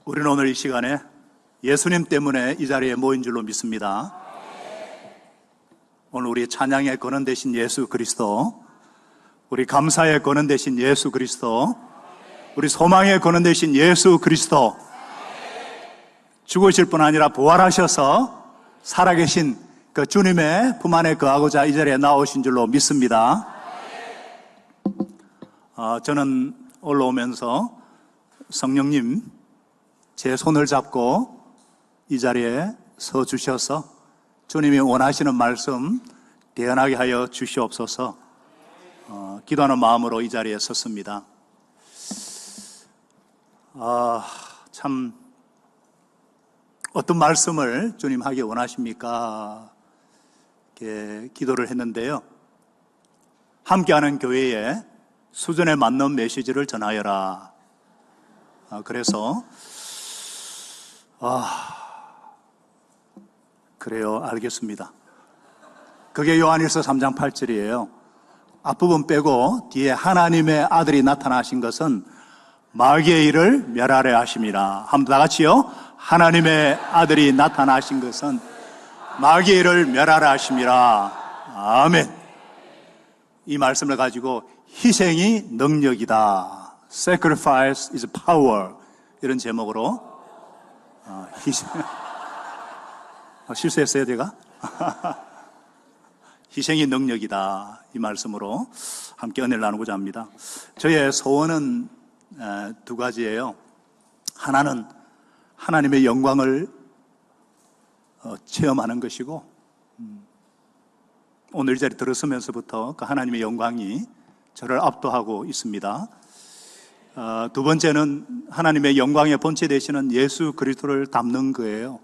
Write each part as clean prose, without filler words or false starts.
우리는 오늘 이 시간에 예수님 때문에 이 자리에 모인 줄로 믿습니다. 오늘 우리 찬양의 근원 되신 예수 그리스도, 우리 감사의 근원 되신 예수 그리스도, 우리 소망의 근원 되신 예수 그리스도, 죽으실 뿐 아니라 부활하셔서 살아계신 그 주님의 품 안에 거하고자 이 자리에 나오신 줄로 믿습니다. 저는 올라오면서 성령님 제 손을 잡고 이 자리에 서 주셔서 주님이 원하시는 말씀 대언하게 하여 주시옵소서. 기도하는 마음으로 이 자리에 섰습니다. 참 어떤 말씀을 주님 하기 원하십니까? 이렇게 기도를 했는데요. 함께하는 교회에 수준에 맞는 메시지를 전하여라. 그래서 그래요, 알겠습니다. 그게 요한일서 3장 8절이에요. 앞부분 빼고 뒤에 하나님의 아들이 나타나신 것은 마귀의 일을 멸하려 하심이라. 한번 다 같이요. 하나님의 아들이 나타나신 것은 마귀의 일을 멸하려 하심이라. 아멘. 이 말씀을 가지고 희생이 능력이다. Sacrifice is power. 이런 제목으로 희생. 실수했어요, 제가? 희생이 능력이다. 이 말씀으로 함께 은혜를 나누고자 합니다. 저의 소원은 두 가지예요. 하나는 하나님의 영광을 체험하는 것이고, 오늘 이 자리 들었으면서부터 그 하나님의 영광이 저를 압도하고 있습니다. 두 번째는 하나님의 영광의 본체 되시는 예수 그리스도를 담는 거예요.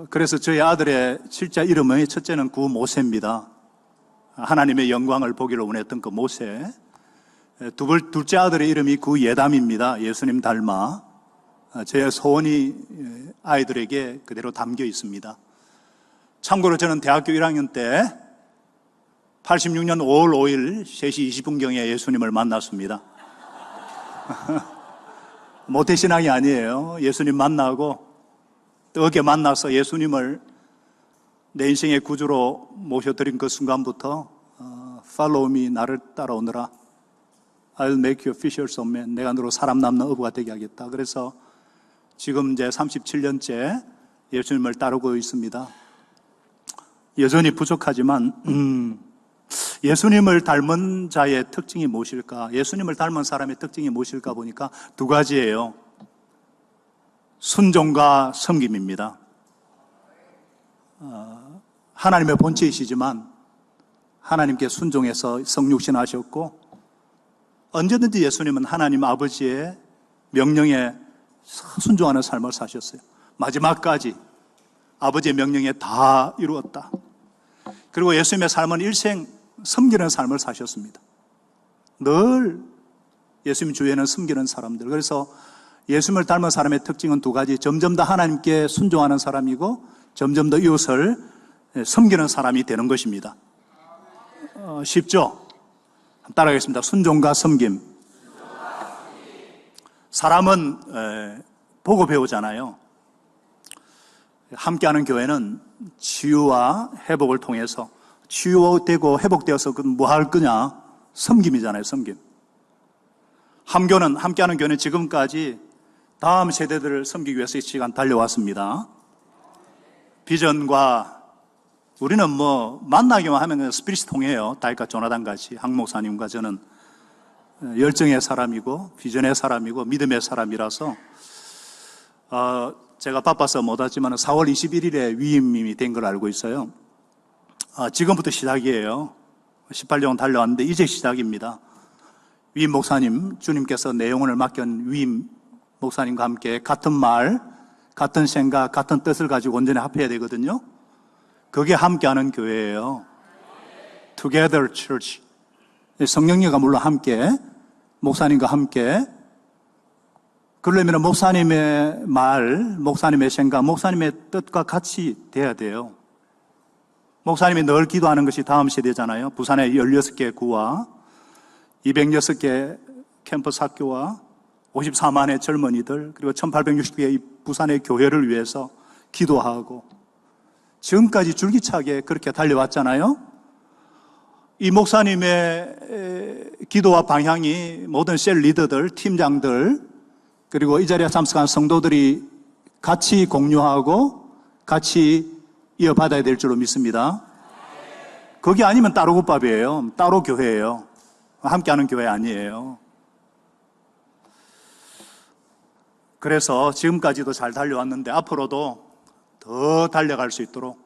그래서 저희 아들의 실제 이름의 첫째는 구 모세입니다. 하나님의 영광을 보기를 원했던 그 모세. 둘째 아들의 이름이 구 예담입니다. 예수님 닮아. 제 소원이 아이들에게 그대로 담겨 있습니다. 참고로 저는 대학교 1학년 때 86년 5월 5일 3시 20분경에 예수님을 만났습니다. 모태신앙이 아니에요. 예수님 만나고 뜨겁게 만나서 예수님을 내 인생의 구주로 모셔드린 그 순간부터 Follow me, 나를 따라오너라. I'll make you fishers of men. 내가 너로 사람 남는 어부가 되게 하겠다. 그래서 지금 이제 37년째 예수님을 따르고 있습니다. 여전히 부족하지만 예수님을 닮은 자의 특징이 무엇일까? 예수님을 닮은 사람의 특징이 무엇일까 보니까 두 가지예요. 순종과 섬김입니다. 하나님의 본체이시지만 하나님께 순종해서 성육신하셨고, 언제든지 예수님은 하나님 아버지의 명령에 순종하는 삶을 사셨어요. 마지막까지 아버지의 명령에 다 이루었다. 그리고 예수님의 삶은 일생 섬기는 삶을 사셨습니다. 늘 예수님 주위에는 섬기는 사람들. 그래서 예수님을 닮은 사람의 특징은 두 가지. 점점 더 하나님께 순종하는 사람이고 점점 더 이웃을 섬기는 사람이 되는 것입니다. 쉽죠? 따라하겠습니다. 순종과 섬김. 사람은 보고 배우잖아요. 함께하는 교회는 치유와 회복을 통해서 치유되고 회복되어서 뭐 할 거냐? 섬김이잖아요, 섬김. 함께하는 교회는 지금까지 다음 세대들을 섬기기 위해서 이 시간 달려왔습니다. 비전과 우리는 만나기만 하면 스피릿이 통해요. 다윗과 조나단 같이 학 목사님과 저는 열정의 사람이고 비전의 사람이고 믿음의 사람이라서 제가 바빠서 못하지만 4월 21일에 위임이 된 걸 알고 있어요. 지금부터 시작이에요. 18년 달려왔는데 이제 시작입니다. 위임 목사님, 주님께서 내용을 맡긴 위임 목사님과 함께 같은 말, 같은 생각, 같은 뜻을 가지고 온전히 합해야 되거든요. 그게 함께하는 교회예요. Together Church. 성령님과 물론 함께, 목사님과 함께. 그러려면 목사님의 말, 목사님의 생각, 목사님의 뜻과 같이 돼야 돼요. 목사님이 늘 기도하는 것이 다음 세대잖아요. 부산에 16개 구와 206개 캠퍼스 학교와 54만의 젊은이들, 그리고 1860개의 부산의 교회를 위해서 기도하고 지금까지 줄기차게 그렇게 달려왔잖아요. 이 목사님의 기도와 방향이 모든 셀 리더들, 팀장들, 그리고 이 자리에 참석한 성도들이 같이 공유하고 같이 이어받아야 될 줄로 믿습니다. 그게 아니면 따로 국밥이에요. 따로 교회예요. 함께하는 교회 아니에요. 그래서 지금까지도 잘 달려왔는데 앞으로도 더 달려갈 수 있도록.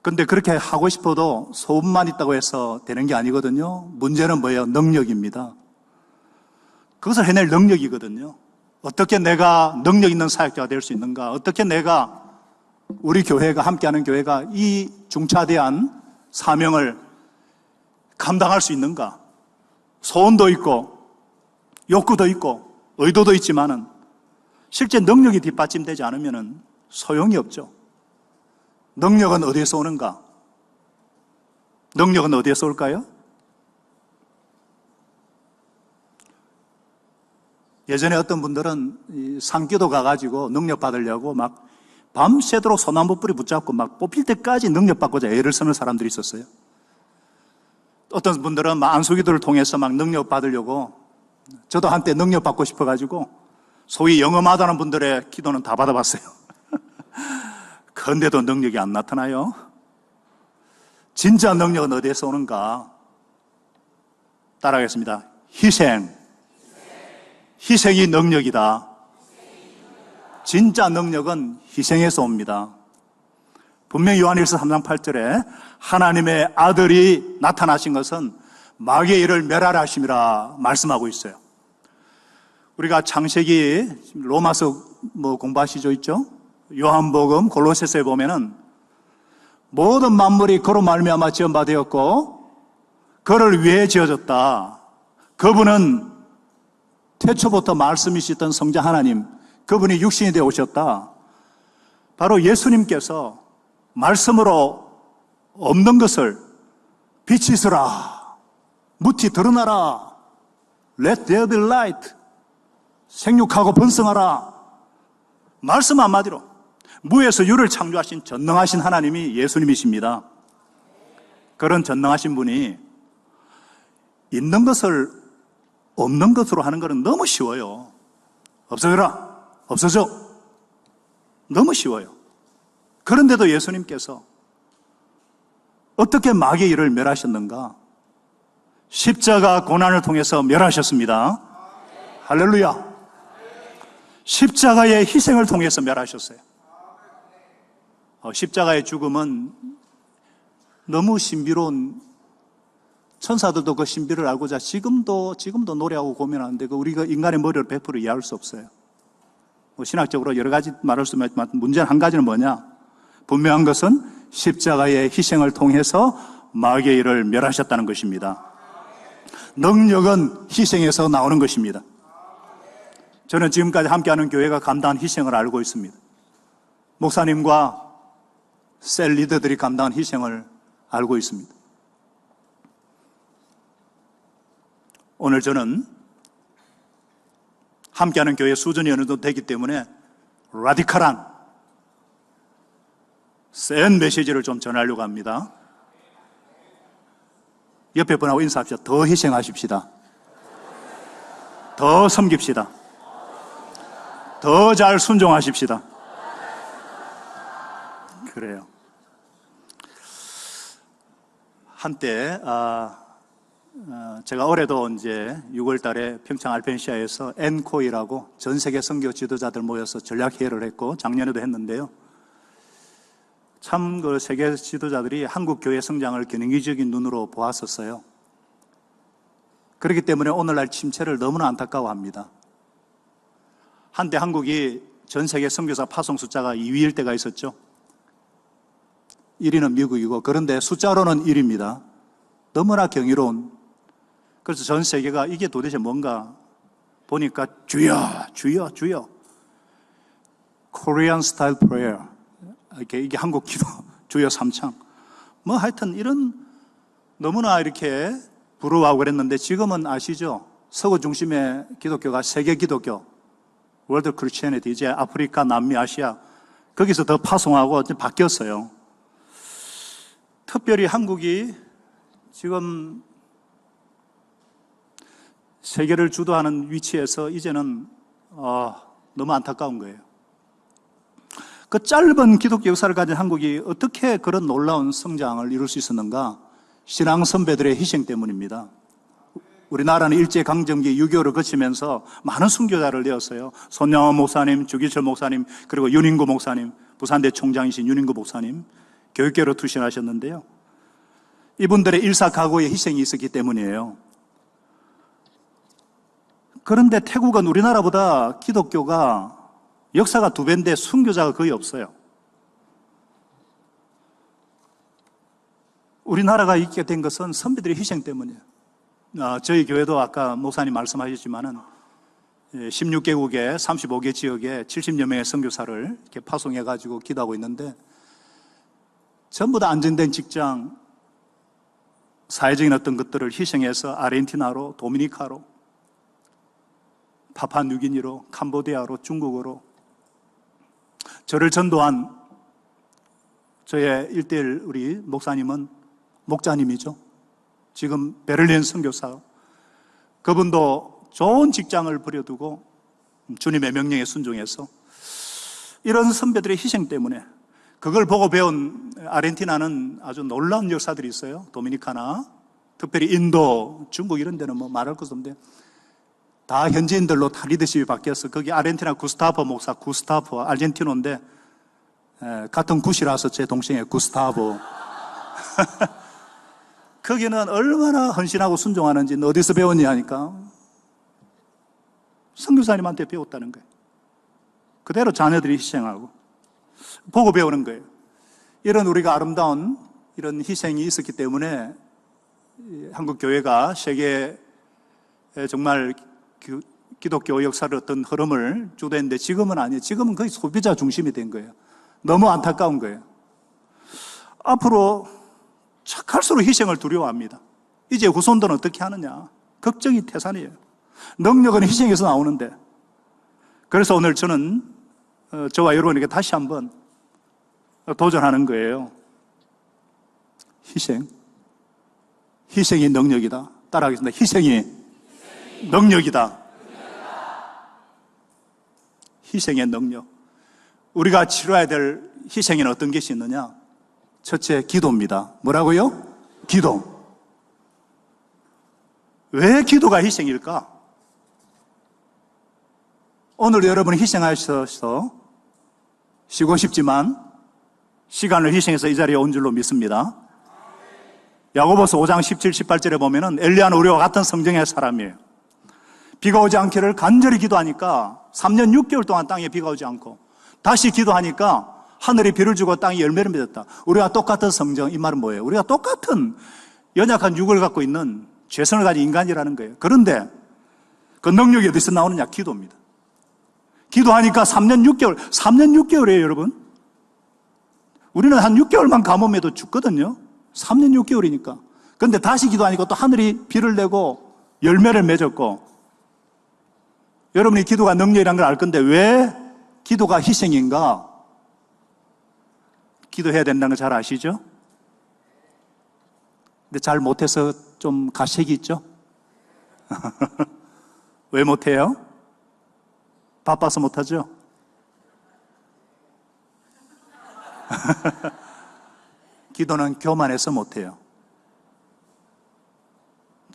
근데 그렇게 하고 싶어도 소문만 있다고 해서 되는 게 아니거든요. 문제는 뭐예요? 능력입니다. 그것을 해낼 능력이거든요. 어떻게 내가 능력 있는 사역자가 될 수 있는가? 어떻게 내가 우리 교회가 함께하는 교회가 이 중차대한 사명을 감당할 수 있는가? 소원도 있고 욕구도 있고 의도도 있지만은 실제 능력이 뒷받침되지 않으면 소용이 없죠. 능력은 어디에서 오는가? 능력은 어디에서 올까요? 예전에 어떤 분들은 상기도 가가지고 능력 받으려고 막 밤새도록 소나무 뿌리 붙잡고 막 뽑힐 때까지 능력 받고자 애를 쓰는 사람들이 있었어요. 어떤 분들은 막 안수기도를 통해서 막 능력 받으려고, 저도 한때 능력 받고 싶어가지고 소위 영험하다는 분들의 기도는 다 받아봤어요. 그런데도 능력이 안 나타나요. 진짜 능력은 어디에서 오는가? 따라하겠습니다. 희생이 능력이다. 진짜 능력은 희생에서 옵니다. 분명히 요한일서 3장 8절에 하나님의 아들이 나타나신 것은 마귀의 일을 멸하라 하심이라 말씀하고 있어요. 우리가 창세기, 로마서 공부하시죠, 있죠? 요한복음, 골로새서에 보면은 모든 만물이 그로 말미암아 지은 바 되었고 그를 위해 지어졌다. 그분은 태초부터 말씀이시던 성자 하나님, 그분이 육신이 되어 오셨다. 바로 예수님께서 말씀으로 없는 것을 빛이으라, 무티 드러나라, Let there be light, 생육하고 번성하라. 말씀 한마디로 무에서 유를 창조하신 전능하신 하나님이 예수님이십니다. 그런 전능하신 분이 있는 것을 없는 것으로 하는 것은 너무 쉬워요. 없어져라, 없어져. 너무 쉬워요. 그런데도 예수님께서 어떻게 마귀의 일을 멸하셨는가? 십자가 고난을 통해서 멸하셨습니다. 할렐루야. 십자가의 희생을 통해서 멸하셨어요. 십자가의 죽음은 너무 신비로운, 천사들도 그 신비를 알고자 지금도 노래하고 고민하는데 우리가 인간의 머리를 100% 이해할 수 없어요. 신학적으로 여러 가지 말할 수 있지만 문제는 한 가지는 뭐냐? 분명한 것은 십자가의 희생을 통해서 마귀의 일을 멸하셨다는 것입니다. 능력은 희생에서 나오는 것입니다. 저는 지금까지 함께하는 교회가 감당한 희생을 알고 있습니다. 목사님과 셀 리더들이 감당한 희생을 알고 있습니다. 오늘 저는 함께하는 교회 수준이 어느 정도 되기 때문에 라디칼한 센 메시지를 좀 전하려고 합니다. 옆에 분하고 인사합시다. 더 희생하십시다. 더 섬깁시다. 더 잘 순종하십시다. 그래요. 한때 제가 올해도 이제 6월 달에 평창 알펜시아에서 엔코이라고 전 세계 선교 지도자들 모여서 전략회의를 했고 작년에도 했는데요. 참 그 세계 지도자들이 한국 교회 성장을 경영기적인 눈으로 보았었어요. 그렇기 때문에 오늘날 침체를 너무나 안타까워합니다. 한때 한국이 전 세계 선교사 파송 숫자가 2위일 때가 있었죠. 1위는 미국이고, 그런데 숫자로는 1위입니다. 너무나 경이로운. 그래서 전 세계가 이게 도대체 뭔가 보니까 주여, 주여, 주여. Korean style prayer. 이게 한국 기도, 주여 삼창. 하여튼 이런 너무나 이렇게 부러워하고 그랬는데 지금은 아시죠? 서구 중심의 기독교가 세계 기독교, 월드 크리스천이티, 이제 아프리카, 남미, 아시아, 거기서 더 파송하고 바뀌었어요. 특별히 한국이 지금 세계를 주도하는 위치에서 이제는 너무 안타까운 거예요. 그 짧은 기독교 역사를 가진 한국이 어떻게 그런 놀라운 성장을 이룰 수 있었는가? 신앙 선배들의 희생 때문입니다. 우리나라는 일제강점기 6.25를 거치면서 많은 순교자를 내었어요. 손양원 목사님, 주기철 목사님, 그리고 윤인구 목사님, 부산대 총장이신 윤인구 목사님, 교육계로 투신하셨는데요. 이분들의 일사각오의 희생이 있었기 때문이에요. 그런데 태국은 우리나라보다 기독교가 역사가 2배인데 순교자가 거의 없어요. 우리나라가 있게 된 것은 선비들의 희생 때문이에요. 저희 교회도 아까 목사님 말씀하셨지만은 16개국에 35개 지역에 70여 명의 선교사를 이렇게 파송해가지고 기도하고 있는데 전부 다 안정된 직장, 사회적인 어떤 것들을 희생해서 아르헨티나로, 도미니카로, 파푸아뉴기니로, 캄보디아로, 중국으로 저를 전도한 저의 1:1 우리 목사님은 목자님이죠. 지금 베를린 선교사. 그분도 좋은 직장을 버려두고 주님의 명령에 순종해서 이런 선배들의 희생 때문에 그걸 보고 배운 아르헨티나는 아주 놀라운 역사들이 있어요. 도미니카나 특별히 인도, 중국 이런 데는 뭐 말할 것도 없는데 다 현지인들로 다 리더십이 바뀌어서 거기 아르헨티나 구스타포 목사, 구스타포 아르헨티노인데 같은 구시라서 제 동생의 구스타보 거기는 얼마나 헌신하고 순종하는지 어디서 배웠냐 하니까 선교사님한테 배웠다는 거예요. 그대로 자녀들이 희생하고 보고 배우는 거예요. 이런 우리가 아름다운 이런 희생이 있었기 때문에 한국 교회가 세계에 정말 기독교 역사를 어떤 흐름을 주도했는데 지금은 아니에요. 지금은 거의 소비자 중심이 된 거예요. 너무 안타까운 거예요. 앞으로 착할수록 희생을 두려워합니다. 이제 후손들은 어떻게 하느냐? 걱정이 태산이에요. 능력은 희생에서 나오는데. 그래서 오늘 저는 저와 여러분에게 다시 한번 도전하는 거예요. 희생. 희생이 능력이다. 따라하겠습니다. 희생이 능력이다. 희생의 능력. 우리가 치러야 될 희생에는 어떤 것이 있느냐? 첫째, 기도입니다. 뭐라고요? 기도. 왜 기도가 희생일까? 오늘 여러분이 희생하셔서 쉬고 싶지만 시간을 희생해서 이 자리에 온 줄로 믿습니다. 야고보서 5장 17, 18절에 보면은 엘리야는 우리와 같은 성정의 사람이에요. 비가 오지 않기를 간절히 기도하니까 3년 6개월 동안 땅에 비가 오지 않고 다시 기도하니까 하늘이 비를 주고 땅이 열매를 맺었다. 우리가 똑같은 성정, 이 말은 뭐예요? 우리가 똑같은 연약한 육을 갖고 있는 죄성을 가진 인간이라는 거예요. 그런데 그 능력이 어디서 나오느냐? 기도입니다. 기도하니까 3년 6개월이에요, 여러분. 우리는 한 6개월만 가뭄에도 죽거든요. 3년 6개월이니까. 그런데 다시 기도하니까 또 하늘이 비를 내고 열매를 맺었고, 여러분이 기도가 능력이라는 걸 알 건데 왜 기도가 희생인가? 기도해야 된다는 걸 잘 아시죠? 근데 잘 못해서 좀 가책이 있죠? 왜 못해요? 바빠서 못하죠? 기도는 교만해서 못해요.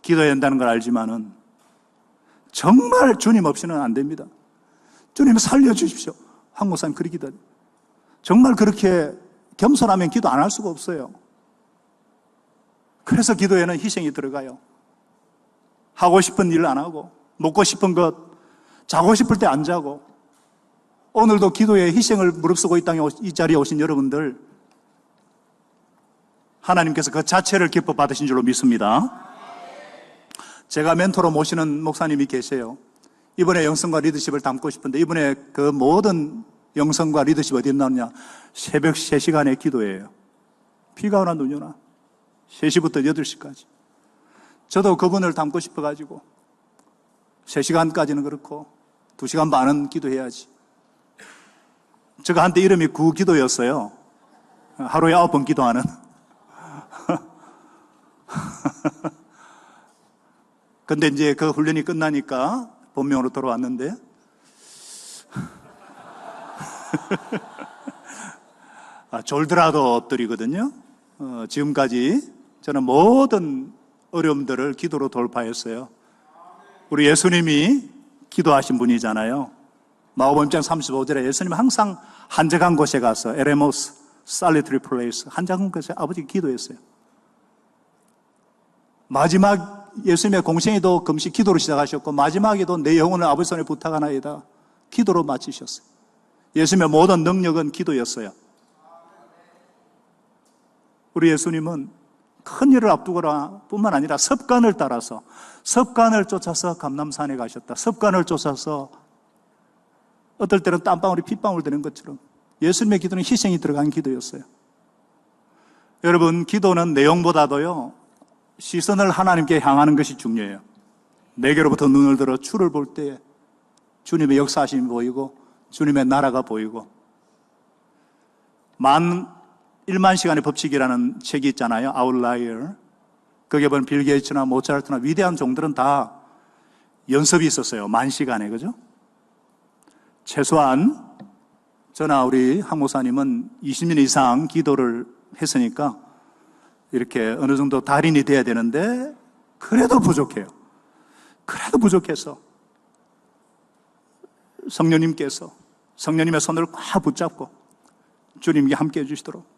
기도해야 된다는 걸 알지만은 정말 주님 없이는 안 됩니다. 주님 살려주십시오. 한 목사님 그렇게 기도해요. 정말 그렇게 겸손하면 기도 안 할 수가 없어요. 그래서 기도에는 희생이 들어가요. 하고 싶은 일 안 하고, 먹고 싶은 것, 자고 싶을 때 안 자고, 오늘도 기도에 희생을 무릅쓰고 이 자리에 오신 여러분들, 하나님께서 그 자체를 기뻐 받으신 줄로 믿습니다. 제가 멘토로 모시는 목사님이 계세요. 이번에 영성과 리더십을 담고 싶은데 이번에 그 모든 영성과 리더십 어디 나오냐? 새벽 3시간의 기도예요. 비가 오나 눈이 오나 3시부터 8시까지. 저도 그분을 담고 싶어가지고 3시간까지는 그렇고 2시간 반은 기도해야지. 제가 한때 이름이 구기도였어요. 하루에 9번 기도하는. 근데 이제 그 훈련이 끝나니까 본명으로 돌아왔는데 졸더라도 엎드리거든요. 지금까지 저는 모든 어려움들을 기도로 돌파했어요. 우리 예수님이 기도하신 분이잖아요. 마가복음 1장 35절에 예수님은 항상 한적한 곳에 가서 에레모스, solitary place, 한적한 곳에 아버지가 기도했어요. 마지막 예수님의 공생애도 금식 기도로 시작하셨고 마지막에도 내 영혼을 아버지 손에 부탁하나이다 기도로 마치셨어요. 예수님의 모든 능력은 기도였어요. 우리 예수님은 큰 일을 앞두거나 뿐만 아니라 습관을 따라서 습관을 쫓아서 감람산에 가셨다. 습관을 쫓아서 어떨 때는 땀방울이 핏방울 되는 것처럼 예수님의 기도는 희생이 들어간 기도였어요. 여러분, 기도는 내용보다도요, 시선을 하나님께 향하는 것이 중요해요. 내게로부터 눈을 들어 주를 볼 때에 주님의 역사하심이 보이고 주님의 나라가 보이고 1만 시간의 법칙이라는 책이 있잖아요. Outlier. 거기에 보면 빌 게이츠나 모차르트나 위대한 종들은 다 연습이 있었어요. 10,000시간에, 그죠? 최소한 저나 우리 한 목사님은 20년 이상 기도를 했으니까 이렇게 어느 정도 달인이 돼야 되는데 그래도 부족해요. 그래도 부족해서 성령님의 손을 꽉 붙잡고 주님께 함께 해주시도록.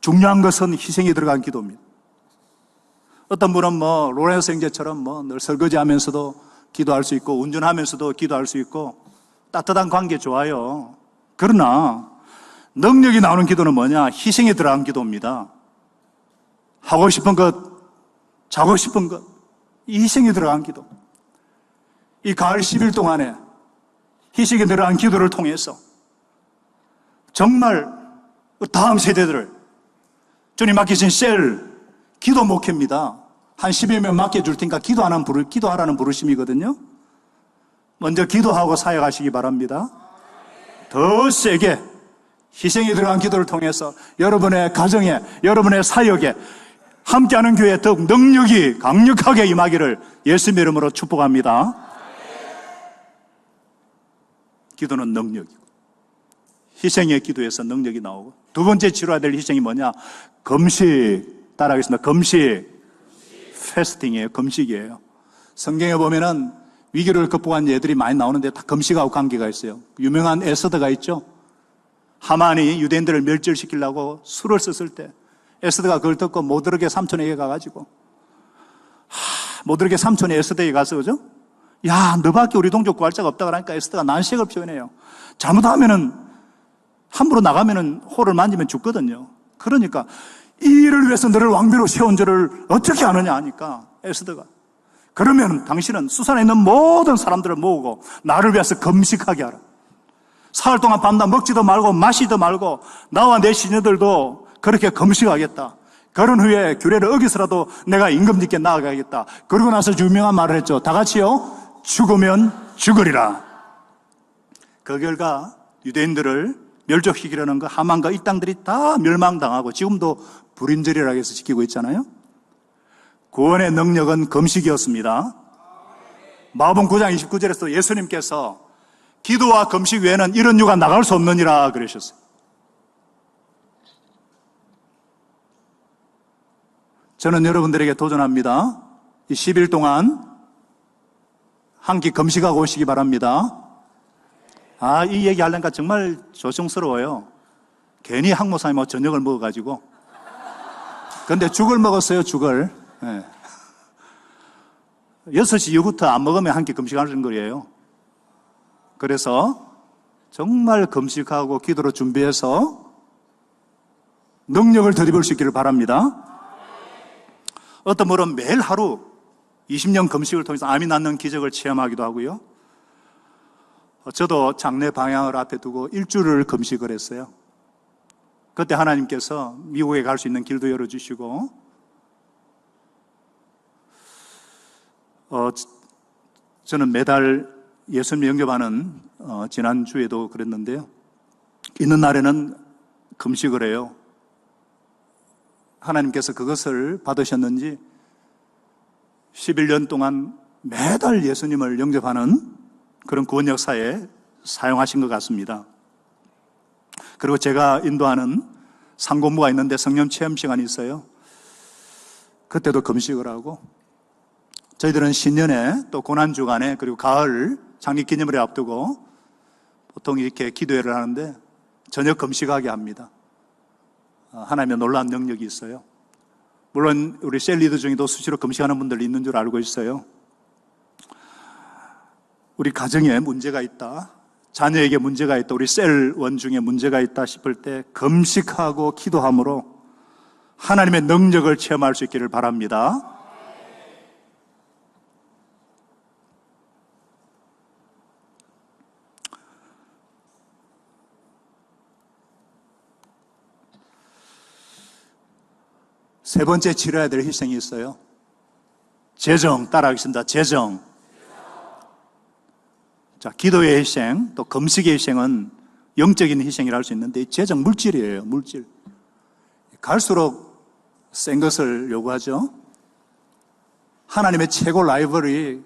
중요한 것은 희생이 들어간 기도입니다. 어떤 분은 로렌스 형제처럼 늘 설거지하면서도 기도할 수 있고 운전하면서도 기도할 수 있고 따뜻한 관계 좋아요. 그러나 능력이 나오는 기도는 뭐냐? 희생이 들어간 기도입니다. 하고 싶은 것, 자고 싶은 것, 이 희생이 들어간 기도. 이 가을 10일 동안에 희생이 들어간 기도를 통해서 정말 다음 세대들을 주님 맡기신 기도 목회입니다. 한 10여 명 맡겨줄 테니까 기도하라는 부르심이거든요. 먼저 기도하고 사역하시기 바랍니다. 더 세게 희생이 들어간 기도를 통해서 여러분의 가정에, 여러분의 사역에 함께하는 교회에 더욱 능력이 강력하게 임하기를 예수님의 이름으로 축복합니다. 기도는 능력이고 희생의 기도에서 능력이 나오고 두 번째 치러야 될 희생이 뭐냐? 금식. 따라하겠습니다. 금식. 패스팅이에요. 금식이에요. 성경에 보면은 위기를 극복한 예들이 많이 나오는데 다 금식하고 관계가 있어요. 유명한 에스더가 있죠. 하만이 유대인들을 멸절시키려고 술을 썼을 때 에스더가 그걸 듣고 모드르게 삼촌에게 가가지고 모드르게 삼촌이 에스더에게 가서 그죠? 야, 너밖에 우리 동족 구할 자가 없다 그러니까 에스더가 난색을 표현해요. 잘못하면은 함부로 나가면은 호를 만지면 죽거든요. 그러니까 이 일을 위해서 너를 왕비로 세운 저를 어떻게 아느냐 하니까 에스더가 그러면 당신은 수산에 있는 모든 사람들을 모으고 나를 위해서 금식하게 하라. 사흘 동안 밤낮 먹지도 말고 마시지도 말고 나와 내 시녀들도 그렇게 금식하겠다. 그런 후에 규례를 어기서라도 내가 임금님께 나아가겠다. 그러고 나서 유명한 말을 했죠. 다 같이요. 죽으면 죽으리라. 그 결과 유대인들을 멸족시키려는 그 하만과 이 땅들이 다 멸망당하고 지금도 불임절이라고 해서 지키고 있잖아요. 구원의 능력은 금식이었습니다. 마가복음 9장 29절에서 예수님께서 기도와 금식 외에는 이런 유가 나갈 수 없느니라 그러셨어요. 저는 여러분들에게 도전합니다. 이 10일 동안 한 끼 금식하고 오시기 바랍니다. 이 얘기 하려니까 정말 조심스러워요. 괜히 한 목사님하고 저녁을 먹어가지고. 근데 죽을 먹었어요, 죽을. 네. 6시 이후부터 안 먹으면 한 끼 금식하는 거예요. 그래서 정말 금식하고 기도로 준비해서 능력을 들이볼 수 있기를 바랍니다. 어떤 분은 매일 하루 20년 금식을 통해서 암이 낫는 기적을 체험하기도 하고요. 저도 장래 방향을 앞에 두고 일주일을 금식을 했어요. 그때 하나님께서 미국에 갈 수 있는 길도 열어주시고 저는 매달 예수님 영접하는 지난주에도 그랬는데요. 있는 날에는 금식을 해요. 하나님께서 그것을 받으셨는지 11년 동안 매달 예수님을 영접하는 그런 구원 역사에 사용하신 것 같습니다. 그리고 제가 인도하는 상고무가 있는데 성령 체험 시간이 있어요. 그때도 금식을 하고, 저희들은 신년에 또 고난주간에 그리고 가을 창립기념일에 앞두고 보통 이렇게 기도회를 하는데 저녁 금식하게 합니다. 하나님의 놀라운 능력이 있어요. 물론 우리 셀 리더 중에도 수시로 금식하는 분들이 있는 줄 알고 있어요. 우리 가정에 문제가 있다, 자녀에게 문제가 있다, 우리 셀원 중에 문제가 있다 싶을 때 금식하고 기도함으로 하나님의 능력을 체험할 수 있기를 바랍니다. 세 번째 치러야 될 희생이 있어요. 재정, 따라하겠습니다. 재정. 자, 기도의 희생, 또 금식의 희생은 영적인 희생이라 할 수 있는데, 재정, 물질이에요, 물질. 갈수록 센 것을 요구하죠. 하나님의 최고 라이벌이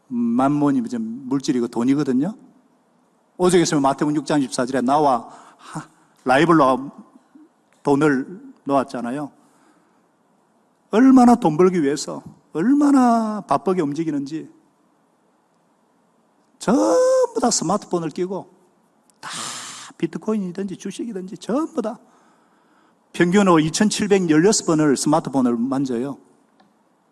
만몬이 물질이고 돈이거든요. 오죽 했으면 마태복음 6장 14절에 나와 라이벌로 돈을 놓았잖아요. 얼마나 돈 벌기 위해서 얼마나 바쁘게 움직이는지 전부 다 스마트폰을 끼고 다 비트코인이든지 주식이든지 전부 다 평균으로 2716번을 스마트폰을 만져요.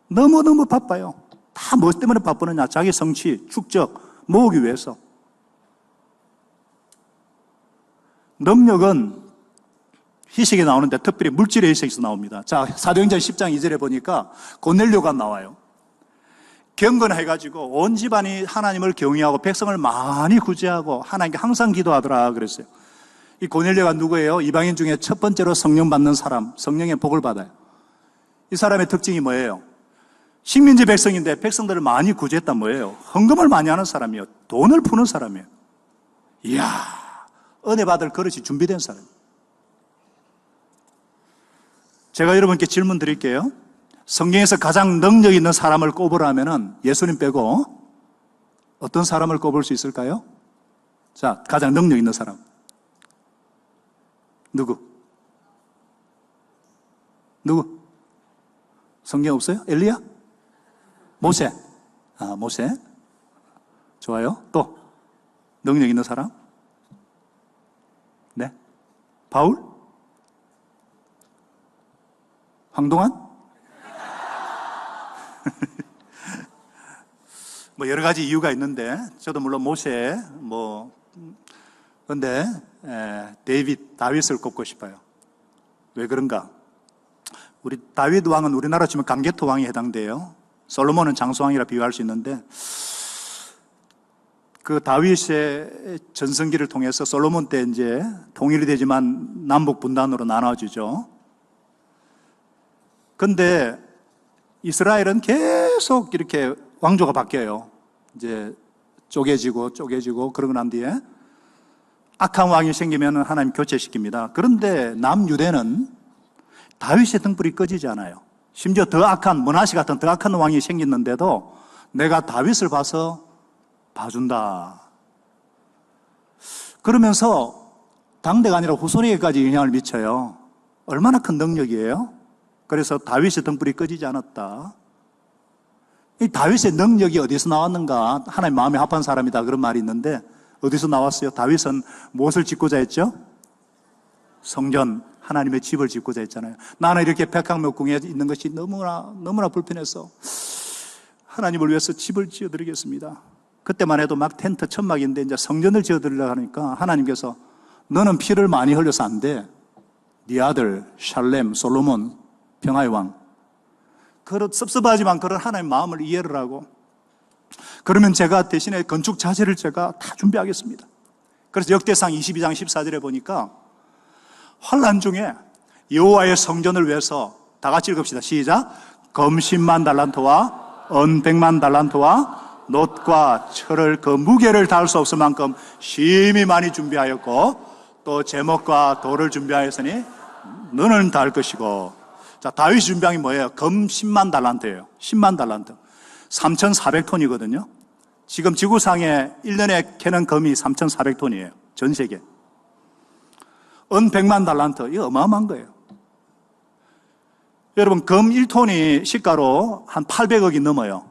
너무너무 바빠요. 다 무엇 때문에 바쁘느냐? 자기 성취, 축적, 모으기 위해서. 능력은 희생이 나오는데 특별히 물질의 희생에서 나옵니다. 자, 사도행전 10장 2절에 보니까 고넬료가 나와요. 경건해가지고 온 집안이 하나님을 경외하고 백성을 많이 구제하고 하나님께 항상 기도하더라 그랬어요. 이 고넬료가 누구예요? 이방인 중에 첫 번째로 성령 받는 사람, 성령의 복을 받아요. 이 사람의 특징이 뭐예요? 식민지 백성인데 백성들을 많이 구제했단 뭐예요? 헌금을 많이 하는 사람이에요. 돈을 푸는 사람이에요. 이야, 은혜 받을 그릇이 준비된 사람. 제가 여러분께 질문 드릴게요. 성경에서 가장 능력 있는 사람을 꼽으라면은 예수님 빼고 어떤 사람을 꼽을 수 있을까요? 자, 가장 능력 있는 사람. 누구? 성경 없어요? 엘리야? 모세. 모세. 좋아요. 또 능력 있는 사람? 네. 바울? 황동안? 뭐 여러 가지 이유가 있는데 저도 물론 모세 근데 다윗을 꼽고 싶어요. 왜 그런가? 우리 다윗 왕은 우리나라 치면 감개토 왕에 해당돼요. 솔로몬은 장수왕이라 비유할 수 있는데 그 다윗의 전성기를 통해서 솔로몬 때 이제 통일이 되지만 남북 분단으로 나눠지죠. 근데 이스라엘은 계속 이렇게 왕조가 바뀌어요. 이제 쪼개지고 그러고 난 뒤에 악한 왕이 생기면 하나님 교체시킵니다. 그런데 남유대는 다윗의 등불이 꺼지지 않아요. 심지어 더 악한 므낫세 같은 더 악한 왕이 생겼는데도 내가 다윗을 봐준다. 그러면서 당대가 아니라 후손에게까지 영향을 미쳐요. 얼마나 큰 능력이에요? 그래서 다윗의 등불이 꺼지지 않았다. 이 다윗의 능력이 어디서 나왔는가? 하나님 마음에 합한 사람이다 그런 말이 있는데 어디서 나왔어요? 다윗은 무엇을 짓고자 했죠? 성전, 하나님의 집을 짓고자 했잖아요. 나는 이렇게 백향목궁에 있는 것이 너무나 불편해서 하나님을 위해서 집을 지어드리겠습니다. 그때만 해도 막 텐트 천막인데 이제 성전을 지어드리려고 하니까 하나님께서 너는 피를 많이 흘려서 안 돼. 네 아들 샬렘, 솔로몬, 평화의 왕. 그런 섭섭하지만 그런 하나님의 마음을 이해를 하고 그러면 제가 대신에 건축 자재를 제가 다 준비하겠습니다. 그래서 역대상 22장 14절에 보니까 환난 중에 여호와의 성전을 위해서 다 같이 읽읍시다. 시작. 검 10만 달란트와 은 100만 달란트와 놋과 철을 그 무게를 다할 수 없을 만큼 심히 많이 준비하였고 또 제목과 돌을 준비하였으니 너는 달 것이고. 자, 다윗이 준비한 게 뭐예요? 금 10만 달란트예요. 10만 달란트. 3,400톤이거든요. 지금 지구상에 1년에 캐는 금이 3,400톤이에요. 전 세계. 은 100만 달란트. 이거 어마어마한 거예요. 여러분, 금 1톤이 시가로 한 800억이 넘어요.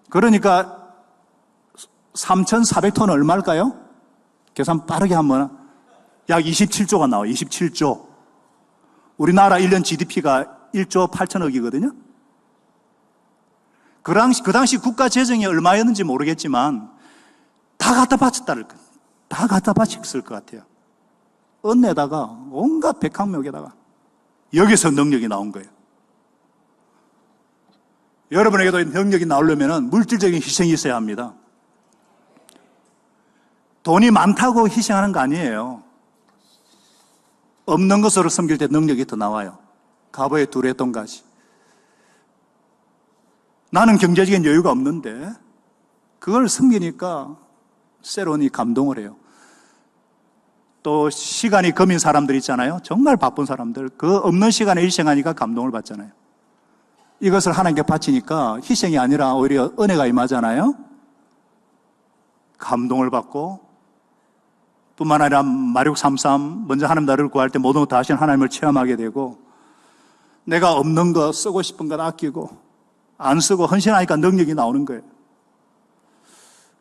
그러니까 3,400톤은 얼마일까요? 계산 빠르게 하면 약 27조가 나와요. 27조. 우리나라 1년 GDP가 1조 8천억이거든요. 그 당시 국가 재정이 얼마였는지 모르겠지만 다 갖다 바쳤다를 거예요. 다 갖다 바쳤을 것 같아요. 은에다가 온갖 백항목에다가 여기서 능력이 나온 거예요. 여러분에게도 능력이 나오려면 물질적인 희생이 있어야 합니다. 돈이 많다고 희생하는 거 아니에요. 없는 것으로 섬길 때 능력이 더 나와요. 갑오의 두레돈까지. 나는 경제적인 여유가 없는데 그걸 섬기니까 새로운 이 감동을 해요. 또 시간이 금인 사람들 있잖아요. 정말 바쁜 사람들. 그 없는 시간에 희생하니까 감동을 받잖아요. 이것을 하나님께 바치니까 희생이 아니라 오히려 은혜가 임하잖아요. 감동을 받고 뿐만 아니라 마륙 33 먼저 하나님 나라를 구할 때 모든 것 다 하신 하나님을 체험하게 되고 내가 없는 거 쓰고 싶은 것 아끼고 안 쓰고 헌신하니까 능력이 나오는 거예요.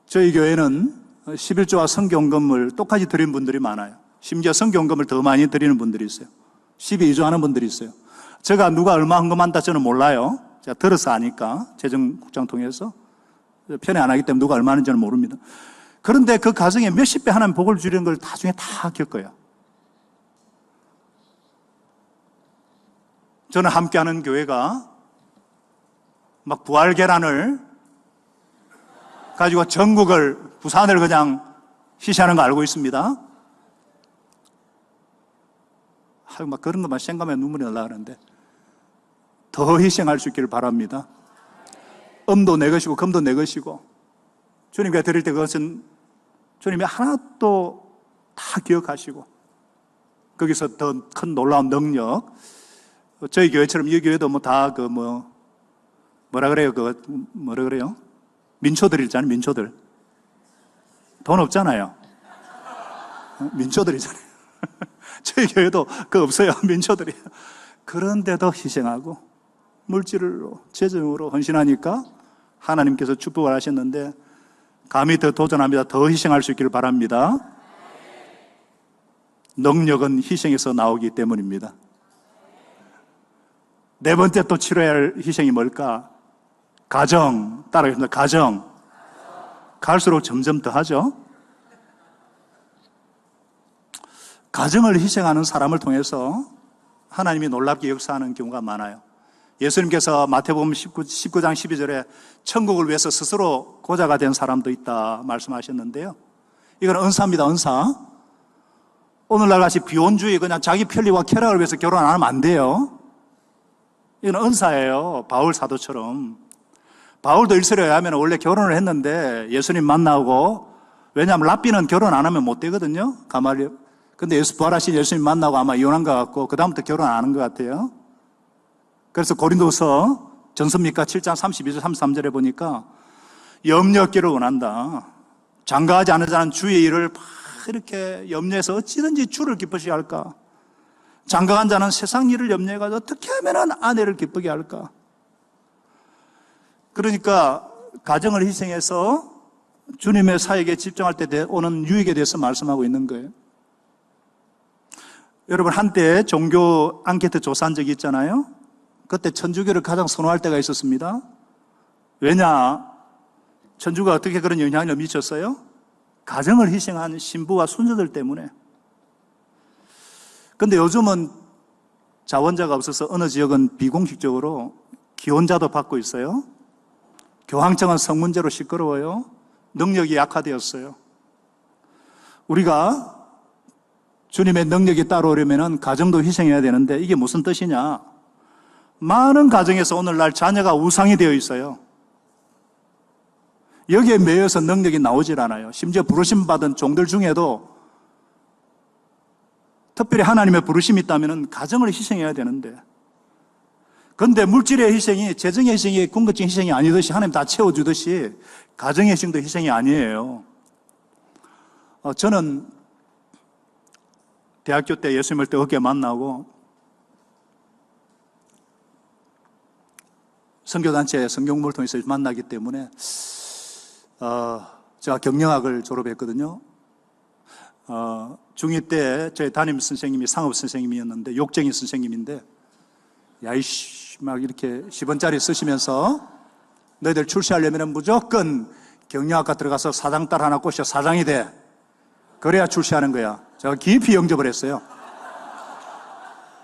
저희 교회는 11조와 성경금을 똑같이 드리는 분들이 많아요. 심지어 성경금을 더 많이 드리는 분들이 있어요. 12조 하는 분들이 있어요. 제가 누가 얼마 헌금한다 저는 몰라요. 제가 들어서 아니까 재정국장 통해서 편에 안 하기 때문에 누가 얼마 하는지는 모릅니다. 그런데 그 가정에 몇십 배 하나님 복을 주려는 걸 나중에 다 겪어요. 저는 함께하는 교회가 막 부활 계란을 가지고 전국을 부산을 그냥 희생하는 거 알고 있습니다. 막 그런 것만 생각하면 눈물이 날라가는데 더 희생할 수 있기를 바랍니다. 음도 내 것이고 금도 내 것이고 주님께 드릴 때 그것은 주님이 하나도 다 기억하시고 거기서 더 큰 놀라운 능력. 저희 교회처럼 이 교회도 뭐라 그래요? 민초들 있잖아요. 민초들 돈 없잖아요. 민초들이잖아요. 저희 교회도 그거 없어요. 민초들이. 그런데도 희생하고 물질로 재정으로 헌신하니까 하나님께서 축복을 하셨는데 감히 더 도전합니다. 더 희생할 수 있기를 바랍니다. 능력은 희생에서 나오기 때문입니다. 네 번째 또 치러야 할 희생이 뭘까? 가정. 따라하겠습니다. 가정. 갈수록 점점 더 하죠. 가정을 희생하는 사람을 통해서 하나님이 놀랍게 역사하는 경우가 많아요. 예수님께서 마태복음 19장 12절에 천국을 위해서 스스로 고자가 된 사람도 있다 말씀하셨는데요. 이건 은사입니다. 은사. 오늘날 같이 비혼주의 그냥 자기 편리와 쾌락을 위해서 결혼 안 하면 안 돼요. 이건 은사예요. 바울 사도처럼. 바울도 일설에 의하면 원래 결혼을 했는데 예수님 만나고, 왜냐하면 랍비는 결혼 안 하면 못 되거든요. 가말리엘. 근데 부활하신 예수님 만나고 아마 이혼한 것 같고 그 다음부터 결혼 안 하는 것 같아요. 그래서 고린도서 전서입니까? 7장 32절 33절에 보니까 염려 없기를 원한다. 장가하지 않은 자는 주의 일을 막 이렇게 염려해서 어찌든지 주를 기쁘시게 할까. 장가간 자는 세상 일을 염려해가지고 어떻게 하면 아내를 기쁘게 할까. 그러니까 가정을 희생해서 주님의 사역에 집중할 때 오는 유익에 대해서 말씀하고 있는 거예요. 여러분, 한때 종교 앙케이트 조사한 적이 있잖아요. 그때 천주교를 가장 선호할 때가 있었습니다. 왜냐? 천주가 어떻게 그런 영향을 미쳤어요? 가정을 희생한 신부와 순서들 때문에. 근데 요즘은 자원자가 없어서 어느 지역은 비공식적으로 기혼자도 받고 있어요. 교황청은 성문제로 시끄러워요. 능력이 약화되었어요. 우리가 주님의 능력이 따라오려면 가정도 희생해야 되는데 이게 무슨 뜻이냐? 많은 가정에서 오늘날 자녀가 우상이 되어 있어요. 여기에 매여서 능력이 나오질 않아요. 심지어 부르심 받은 종들 중에도 특별히 하나님의 부르심이 있다면 가정을 희생해야 되는데, 그런데 물질의 희생이 재정의 희생이 궁극적인 희생이 아니듯이 하나님 다 채워주듯이 가정의 희생도 희생이 아니에요. 저는 대학교 때 예수님을 뜨겁게 만나고 선교단체 성경부를 통해서 만나기 때문에 제가 경영학을 졸업했거든요. 중2 때 저희 담임 선생님이 상업 선생님이었는데 욕쟁이 선생님인데, 야이씨 막 이렇게 10원짜리 쓰시면서 너희들 출세하려면 무조건 경영학과 들어가서 사장 딸 하나 꼬셔 사장이 돼. 그래야 출세하는 거야. 제가 깊이 영접을 했어요.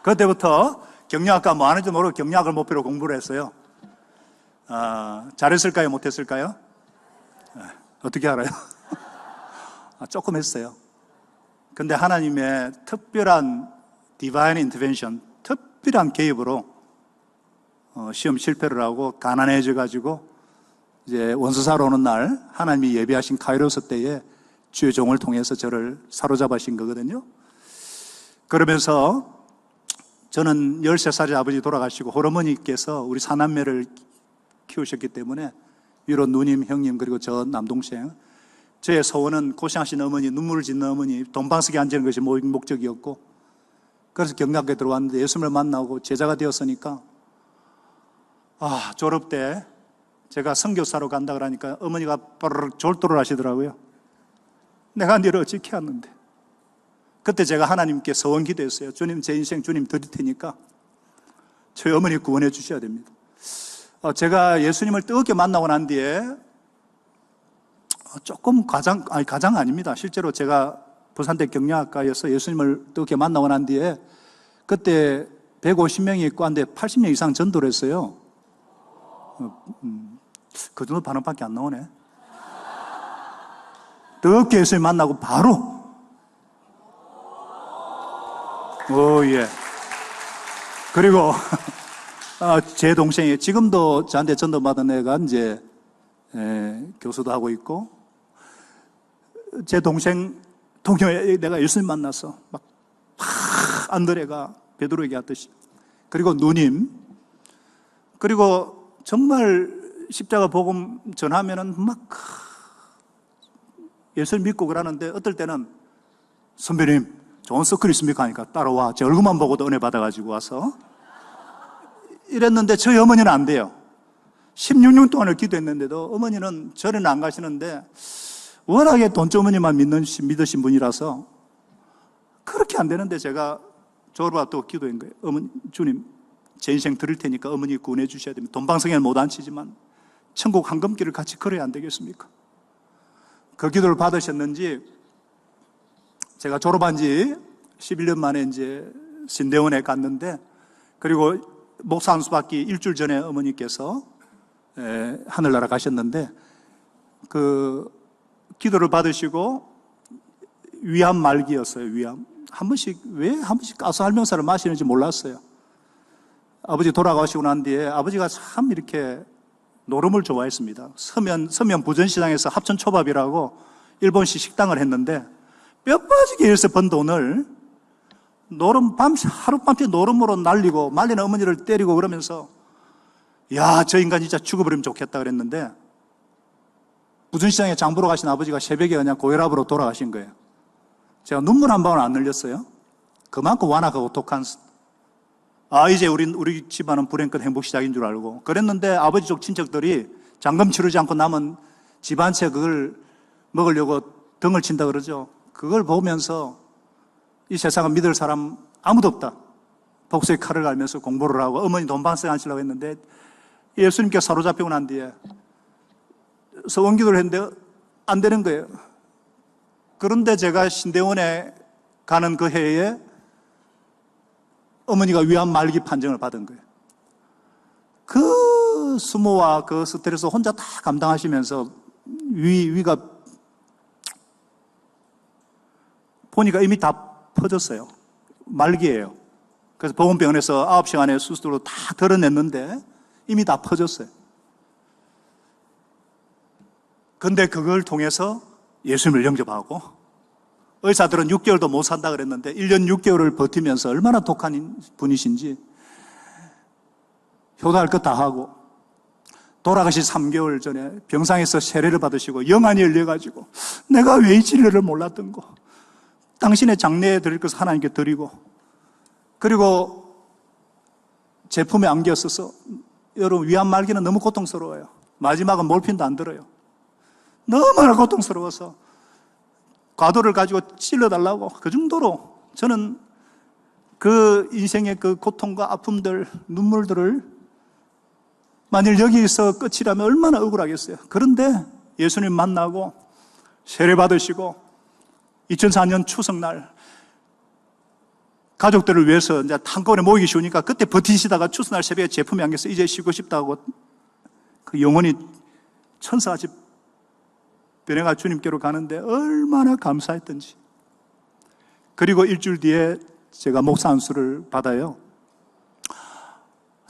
그때부터 경영학과 뭐 하는지 모르고 경영학을 목표로 공부를 했어요. 잘했을까요? 못했을까요? 어떻게 알아요? 조금 했어요. 근데 하나님의 특별한 디바인 인터벤션, 특별한 개입으로 시험 실패를 하고 가난해져 가지고 이제 원수사로 오는 날 하나님이 예비하신 카이로스 때에 주의 종을 통해서 저를 사로잡으신 거거든요. 그러면서 저는 13살에 아버지 돌아가시고 홀어머니께서 우리 사남매를 키우셨기 때문에 위로 누님, 형님 그리고 저 남동생, 저의 소원은 고생하신 어머니, 눈물을 짓는 어머니 돈방석에 앉는 것이 목적이었고, 그래서 경락에 들어왔는데 예수님을 만나고 제자가 되었으니까 졸업 때 제가 선교사로 간다 그러니까 어머니가 빠르르 졸도를 하시더라고요. 내가 너를 어찌 키웠는데. 그때 제가 하나님께 서원 기도했어요. 주님, 제 인생 주님 드릴 테니까 저희 어머니 구원해 주셔야 됩니다. 제가 예수님을 뜨겁게 만나고 난 뒤에 조금 가장 아닙니다. 실제로 제가 부산대 경영학과에서 예수님을 뜨겁게 만나고 난 뒤에 그때 150명이 있고 한데 80명 이상 전도를 했어요. 그 정도 반응밖에 안 나오네. 뜨겁게 예수님 만나고 바로 예. 그리고 제 동생이 지금도 저한테 전도받은 애가 이제 교수도 하고 있고, 제 동생 동료에 내가 예수님 만나서 막 안드레가 베드로에게 하듯이, 그리고 누님, 그리고 정말 십자가 복음 전하면은 막 예수를 믿고 그러는데 어떨 때는 선배님 좋은 서클 있습니까? 하니까 따라와. 제 얼굴만 보고도 은혜 받아가지고 와서 이랬는데 저희 어머니는 안 돼요. 16년 동안을 기도했는데도 어머니는 절에는 안 가시는데 워낙에 돈주머니만 믿으신 분이라서 그렇게 안 되는데 제가 졸업하고 기도한 거예요. 어머니, 주님 제 인생 드릴 테니까 어머니 구원해 주셔야 됩니다. 돈방석에는 못 앉히지만 천국 황금길을 같이 걸어야 안 되겠습니까? 그 기도를 받으셨는지 제가 졸업한 지 11년 만에 이제 신대원에 갔는데, 그리고 목사 안수 받기 일주일 전에 어머니께서 하늘나라 가셨는데, 그 기도를 받으시고 위암 말기였어요. 위암. 왜 한 번씩 가서 할명사를 마시는지 몰랐어요. 아버지 돌아가시고 난 뒤에 아버지가 참 이렇게 노름을 좋아했습니다. 서면 부전시장에서 합천초밥이라고 일본식 식당을 했는데 뼈 빠지게 일해서 번 돈을 하룻밤새 노름으로 날리고 말리는 어머니를 때리고 그러면서, 야, 저 인간 진짜 죽어버리면 좋겠다 그랬는데, 부전시장에 장 보러 가신 아버지가 새벽에 그냥 고혈압으로 돌아가신 거예요. 제가 눈물 한 방울 안 흘렸어요. 그만큼 완악하고 독한, 이제 우리 집안은 불행 끝 행복 시작인 줄 알고 그랬는데, 아버지 쪽 친척들이 잔금 치르지 않고 남은 집 한 채 그걸 먹으려고 등을 친다 그러죠. 그걸 보면서 이 세상은 믿을 사람 아무도 없다. 복수의 칼을 갈면서 공부를 하고 어머니 돈방석에 앉히려고 했는데 예수님께 사로잡히고 난 뒤에 서원기도를 했는데 안 되는 거예요. 그런데 제가 신대원에 가는 그 해에 어머니가 위암 말기 판정을 받은 거예요. 그 수모와 그 스트레스 혼자 다 감당하시면서 위가 보니까 이미 다 퍼졌어요. 말기예요. 그래서 보건병원에서 9시간의 수술로 다 덜어냈는데 이미 다 퍼졌어요. 근데 그걸 통해서 예수님을 영접하고, 의사들은 6개월도 못 산다 그랬는데 1년 6개월을 버티면서 얼마나 독한 분이신지 효도할 것 다 하고, 돌아가시 3개월 전에 병상에서 세례를 받으시고 영안이 열려가지고 내가 왜 이 진리를 몰랐던 거, 당신의 장래에 드릴 것을 하나님께 드리고, 그리고 제품에 안겼어서 여러분 위안 말기는 너무 고통스러워요. 마지막은 몰핀도 안 들어요. 너무나 고통스러워서 과도를 가지고 찔러달라고, 그 정도로 저는 그 인생의 그 고통과 아픔들, 눈물들을 만일 여기서 끝이라면 얼마나 억울하겠어요. 그런데 예수님 만나고 세례 받으시고 2004년 추석날 가족들을 위해서 이제 한꺼번에 모이기 쉬우니까 그때 버티시다가 추석날 새벽에 제품이 안겨서 이제 쉬고 싶다고 그 영혼이 천사같이 변해가 주님께로 가는데 얼마나 감사했던지. 그리고 일주일 뒤에 제가 목사 안수를 받아요.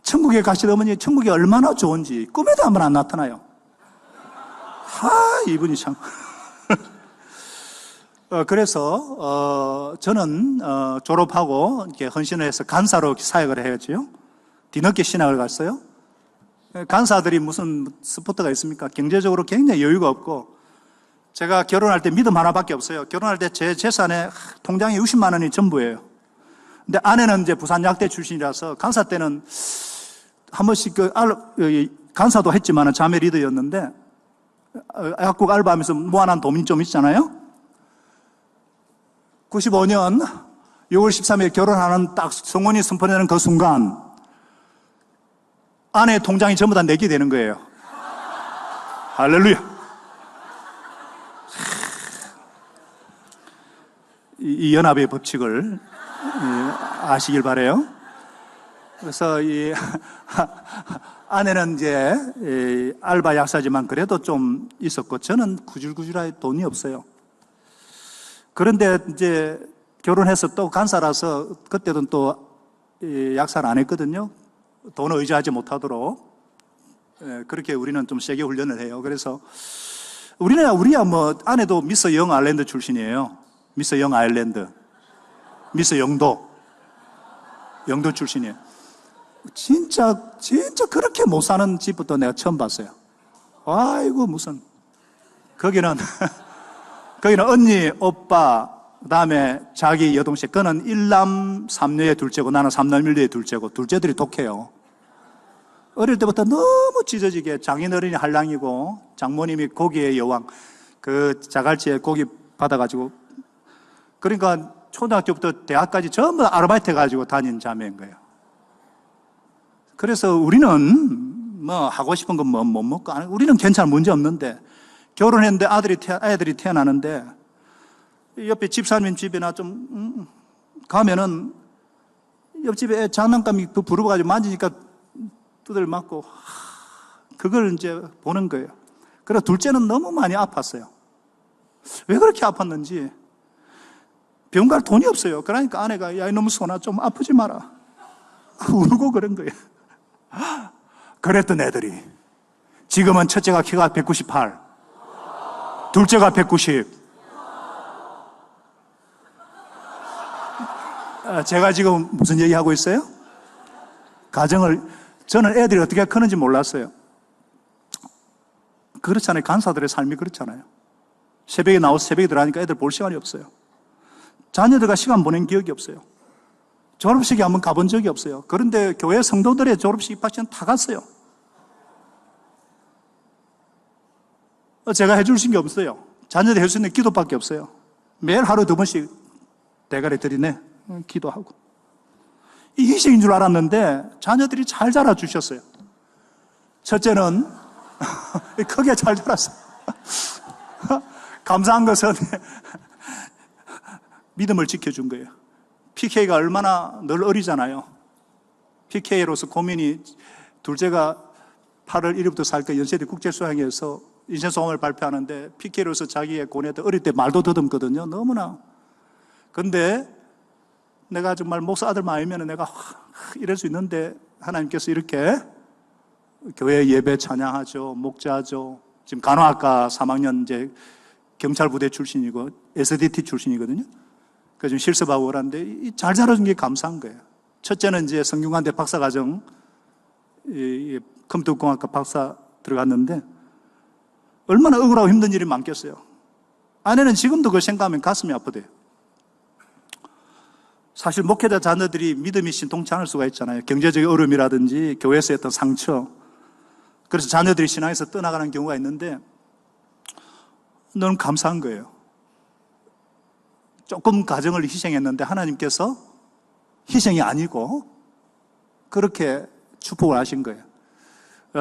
천국에 가신 어머니, 천국이 얼마나 좋은지 꿈에도 한번 안 나타나요. 이분이 참. 그래서 저는 졸업하고 이렇게 헌신을 해서 간사로 사역을 해야죠. 뒤늦게 신학을 갔어요. 간사들이 무슨 스포트가 있습니까? 경제적으로 굉장히 여유가 없고, 제가 결혼할 때 믿음 하나밖에 없어요. 결혼할 때 제 재산에 통장에 60만 원이 전부예요. 근데 아내는 이제 부산약대 출신이라서 간사 때는 한 번씩 간사도 했지만 자매 리더였는데 약국 알바하면서 모아놓은 돈이 좀 있잖아요. 95년 6월 13일 결혼하는 딱 성혼이 선포되는 그 순간 아내의 통장이 전부 다 내게 되는 거예요. 할렐루야. 이 연합의 법칙을 아시길 바라요. 그래서 이 아내는 이제 알바 약사지만 그래도 좀 있었고, 저는 구질구질하게 돈이 없어요. 그런데 이제 결혼해서 또 간사라서 그때는 또 약사를 안 했거든요. 돈을 의지하지 못하도록. 그렇게 우리는 좀 세게 훈련을 해요. 그래서 우리야 뭐 아내도 미스 영 아일랜드 출신이에요. 미스 영 아일랜드, 미스 영도 출신이에요. 진짜 그렇게 못 사는 집부터 내가 처음 봤어요. 아이고 무슨 거기는 언니, 오빠, 그다음에 자기 여동생, 그는 1남 3녀의 둘째고 나는 3남 1녀의 둘째고, 둘째들이 독해요. 어릴 때부터 너무 찢어지게 장인어른이 한량이고 장모님이 고기의 여왕, 그 자갈치에 고기 받아가지고, 그러니까 초등학교부터 대학까지 전부 아르바이트 해가지고 다닌 자매인 거예요. 그래서 우리는 뭐 하고 싶은 건 뭐 못 먹고, 우리는 괜찮아, 문제 없는데, 결혼했는데 애들이 태어나는데 옆에 집사님 집이나 좀 가면은 옆집에 애 장난감이 부러워가지고 만지니까 두들 맞고, 그걸 이제 보는 거예요. 그래서 둘째는 너무 많이 아팠어요. 왜 그렇게 아팠는지. 병 갈 돈이 없어요. 그러니까 아내가 야 너무 손아 좀 아프지 마라 울고 그런 거예요. 그랬던 애들이 지금은 첫째가 키가 198, 둘째가 190. 제가 지금 무슨 얘기하고 있어요? 저는 애들이 어떻게 크는지 몰랐어요. 그렇잖아요. 간사들의 삶이 그렇잖아요. 새벽에 나와서 새벽에 들어가니까 애들 볼 시간이 없어요. 자녀들과 시간 보낸 기억이 없어요. 졸업식에 한번 가본 적이 없어요. 그런데 교회 성도들의 졸업식 입학식은 다 갔어요. 제가 해줄 수 있는 게 없어요. 자녀들 해줄 수 있는 기도밖에 없어요. 매일 하루 2번씩 대가리 들이네 기도하고. 이 희생인 줄 알았는데 자녀들이 잘 자라주셨어요. 첫째는 크게 잘 자랐어요. 감사한 것은 믿음을 지켜준 거예요. PK가 얼마나 늘 어리잖아요. PK로서 고민이, 둘째가 8월 1일부터 4일까지 연세대 국제수양회에서 인생소감을 발표하는데 PK로서 자기의 고뇌도 어릴 때 말도 더듬거든요. 너무나. 근데 내가 정말 목사 아들만 알면 내가 이럴 수 있는데 하나님께서 이렇게 교회 예배 찬양하죠, 목자하죠, 지금 간호학과 3학년 이제 경찰부대 출신이고 SDT 출신이거든요. 그래서 지금 실습하고 그러는데 잘 자라준 게 감사한 거예요. 첫째는 이제 성균관대 박사과정 컴퓨터공학과 박사 들어갔는데 얼마나 억울하고 힘든 일이 많겠어요. 아내는 지금도 그걸 생각하면 가슴이 아프대요. 사실 목회자 자녀들이 믿음이 신통치 않을 수가 있잖아요. 경제적인 어려움이라든지 교회에서 했던 상처. 그래서 자녀들이 신앙에서 떠나가는 경우가 있는데 너무 감사한 거예요. 조금 가정을 희생했는데 하나님께서 희생이 아니고 그렇게 축복을 하신 거예요.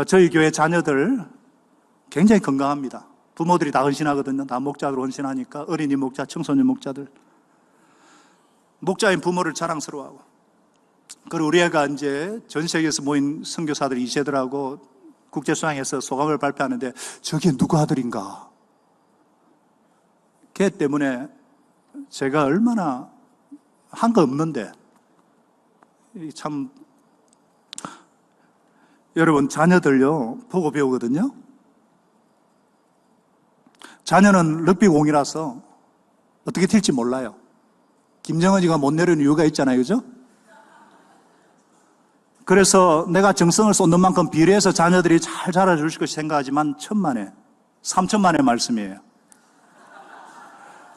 저희 교회 자녀들 굉장히 건강합니다. 부모들이 다 헌신하거든요. 다 목자로 헌신하니까 어린이 목자, 청소년 목자들. 목자인 부모를 자랑스러워하고. 그리고 우리 애가 이제 전 세계에서 모인 선교사들 2세들하고 국제수양에서 소감을 발표하는데 저게 누구 아들인가? 걔 때문에 제가 얼마나 한 거 없는데 참 여러분 자녀들요 보고 배우거든요. 자녀는 럭비공이라서 어떻게 튈지 몰라요. 김정은이가 못 내려오는 이유가 있잖아요. 그죠? 그래서 내가 정성을 쏟는 만큼 비례해서 자녀들이 잘 자라줄 것이 생각하지만 천만에 3천만의 말씀이에요.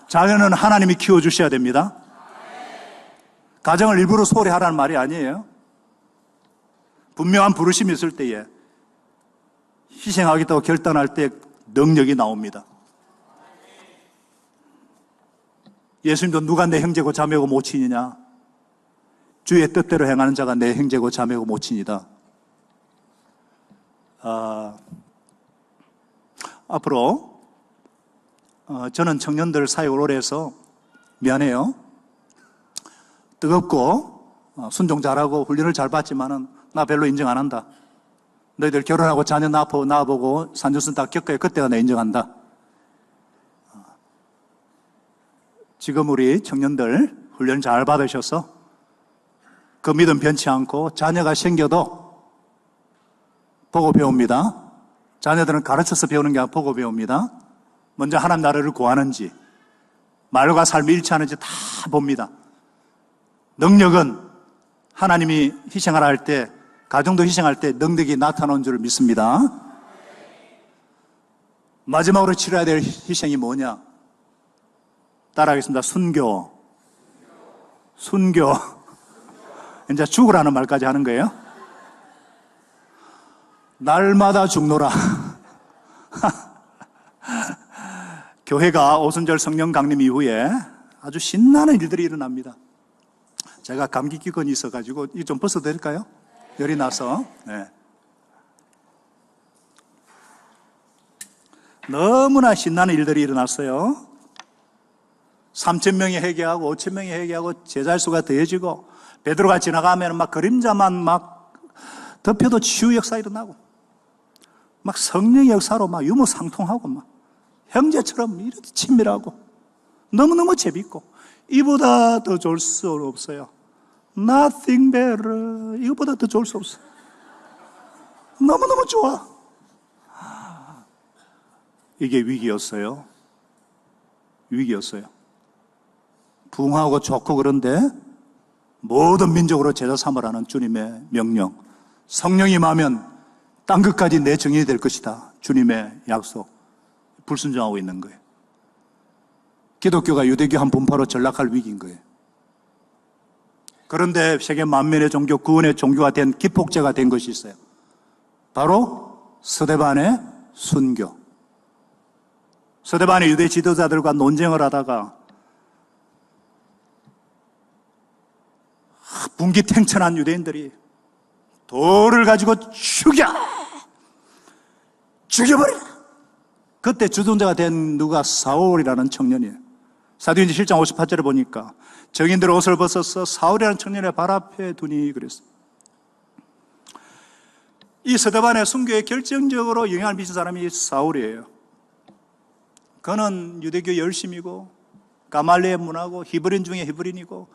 자녀는 하나님이 키워주셔야 됩니다. 가정을 일부러 소홀히 하라는 말이 아니에요. 분명한 부르심이 있을 때에 희생하겠다고 결단할 때 능력이 나옵니다. 예수님도 누가 내 형제고 자매고 모친이냐? 주의 뜻대로 행하는 자가 내 형제고 자매고 모친이다. 앞으로 저는 청년들 사역을 오래 해서 미안해요. 뜨겁고 순종 잘하고 훈련을 잘 받지만은 나 별로 인정 안 한다. 너희들 결혼하고 자녀 낳아보고 산전수전 다 겪어야 그때가 내 인정한다. 지금 우리 청년들 훈련 잘 받으셔서 그 믿음 변치 않고 자녀가 생겨도 보고 배웁니다. 자녀들은 가르쳐서 배우는 게 아니라 보고 배웁니다. 먼저 하나님 나라를 구하는지 말과 삶이 일치하는지 다 봅니다. 능력은 하나님이 희생하라 할 때, 가정도 희생할 때 능력이 나타나는 줄 믿습니다. 마지막으로 치러야 될 희생이 뭐냐? 따라하겠습니다. 순교. 이제 죽으라는 말까지 하는 거예요. 날마다 죽노라. 교회가 오순절 성령 강림 이후에 아주 신나는 일들이 일어납니다. 제가 감기 기근이 있어가지고 이거 좀 벗어도 될까요? 열이 나서. 네. 너무나 신나는 일들이 일어났어요. 3,000명이 회개하고 5,000명이 회개하고 제자수가 더해지고 베드로가 지나가면 막 그림자만 막 덮여도 치유 역사 일어나고 막 성령의 역사로 막 유무상통하고 막 형제처럼 이렇게 친밀하고 너무너무 재밌고 이보다 더 좋을 수 없어요. Nothing better. 이거보다 더 좋을 수 없어. 너무너무 좋아. 이게 위기였어요. 부흥하고 좋고 그런데 모든 민족으로 제자 삼으라는 주님의 명령. 성령이 임하면 땅 끝까지 내 정인이 될 것이다. 주님의 약속. 불순종하고 있는 거예요. 기독교가 유대교 한 분파로 전락할 위기인 거예요. 그런데 세계 만면의 종교, 구원의 종교가 된 기폭제가 된 것이 있어요. 바로 스데반의 순교. 스데반의 유대 지도자들과 논쟁을 하다가 분기탱천한 유대인들이 돌을 가지고 죽여버리라. 그때 주동자가 된 누가 사울이라는 청년이에요. 사도행전 7장 58절에 보니까 정인들 옷을 벗어서 사울이라는 청년의 발 앞에 두니 그랬어요. 이 스데반의 순교에 결정적으로 영향을 미친 사람이 사울이에요. 그는 유대교 열심이고 가말리엘 문화고 히브린 중에 히브린이고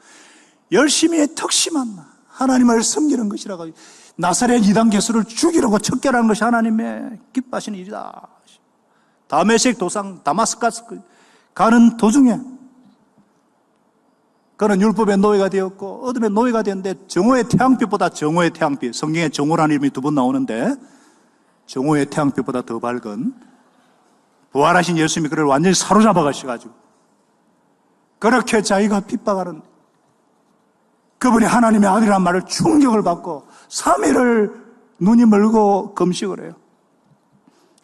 열심히 특심한 하나님을 섬기는 것이라고 나사렛 이단 개수를 죽이려고 척결하는 것이 하나님의 기뻐하시는 일이다. 다메섹 도상 다마스카스 가는 도중에 그는 율법의 노예가 되었고 어둠의 노예가 되었는데 정오의 태양빛보다 정오의 태양빛, 성경에 정오라는 이름이 2번 나오는데 정오의 태양빛보다 더 밝은 부활하신 예수님이 그를 완전히 사로잡아 가셔가지고 그렇게 자기가 핍박하는 그분이 하나님의 아들이라는 말을 충격을 받고 3일을 눈이 멀고 금식을 해요.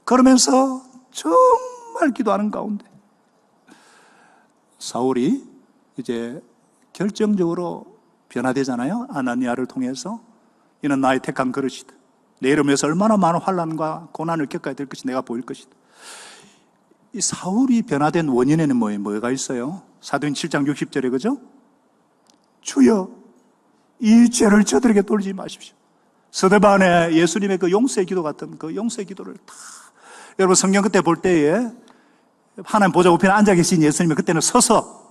그러면서 정말 기도하는 가운데 사울이 이제 결정적으로 변화되잖아요. 아나니아를 통해서 이는 나의 택한 그릇이다. 내 이름에서 얼마나 많은 환난과 고난을 겪어야 될 것이 내가 보일 것이다. 이 사울이 변화된 원인에는 뭐가 있어요? 사도행 7장 60절에 그죠? 주여 이 죄를 저들에게 돌리지 마십시오. 스데반의 예수님의 그 용서의 기도 같은 그 용서의 기도를 다 여러분 성경 그때 볼 때에 하나님 보좌 우편에 앉아 계신 예수님이 그때는 서서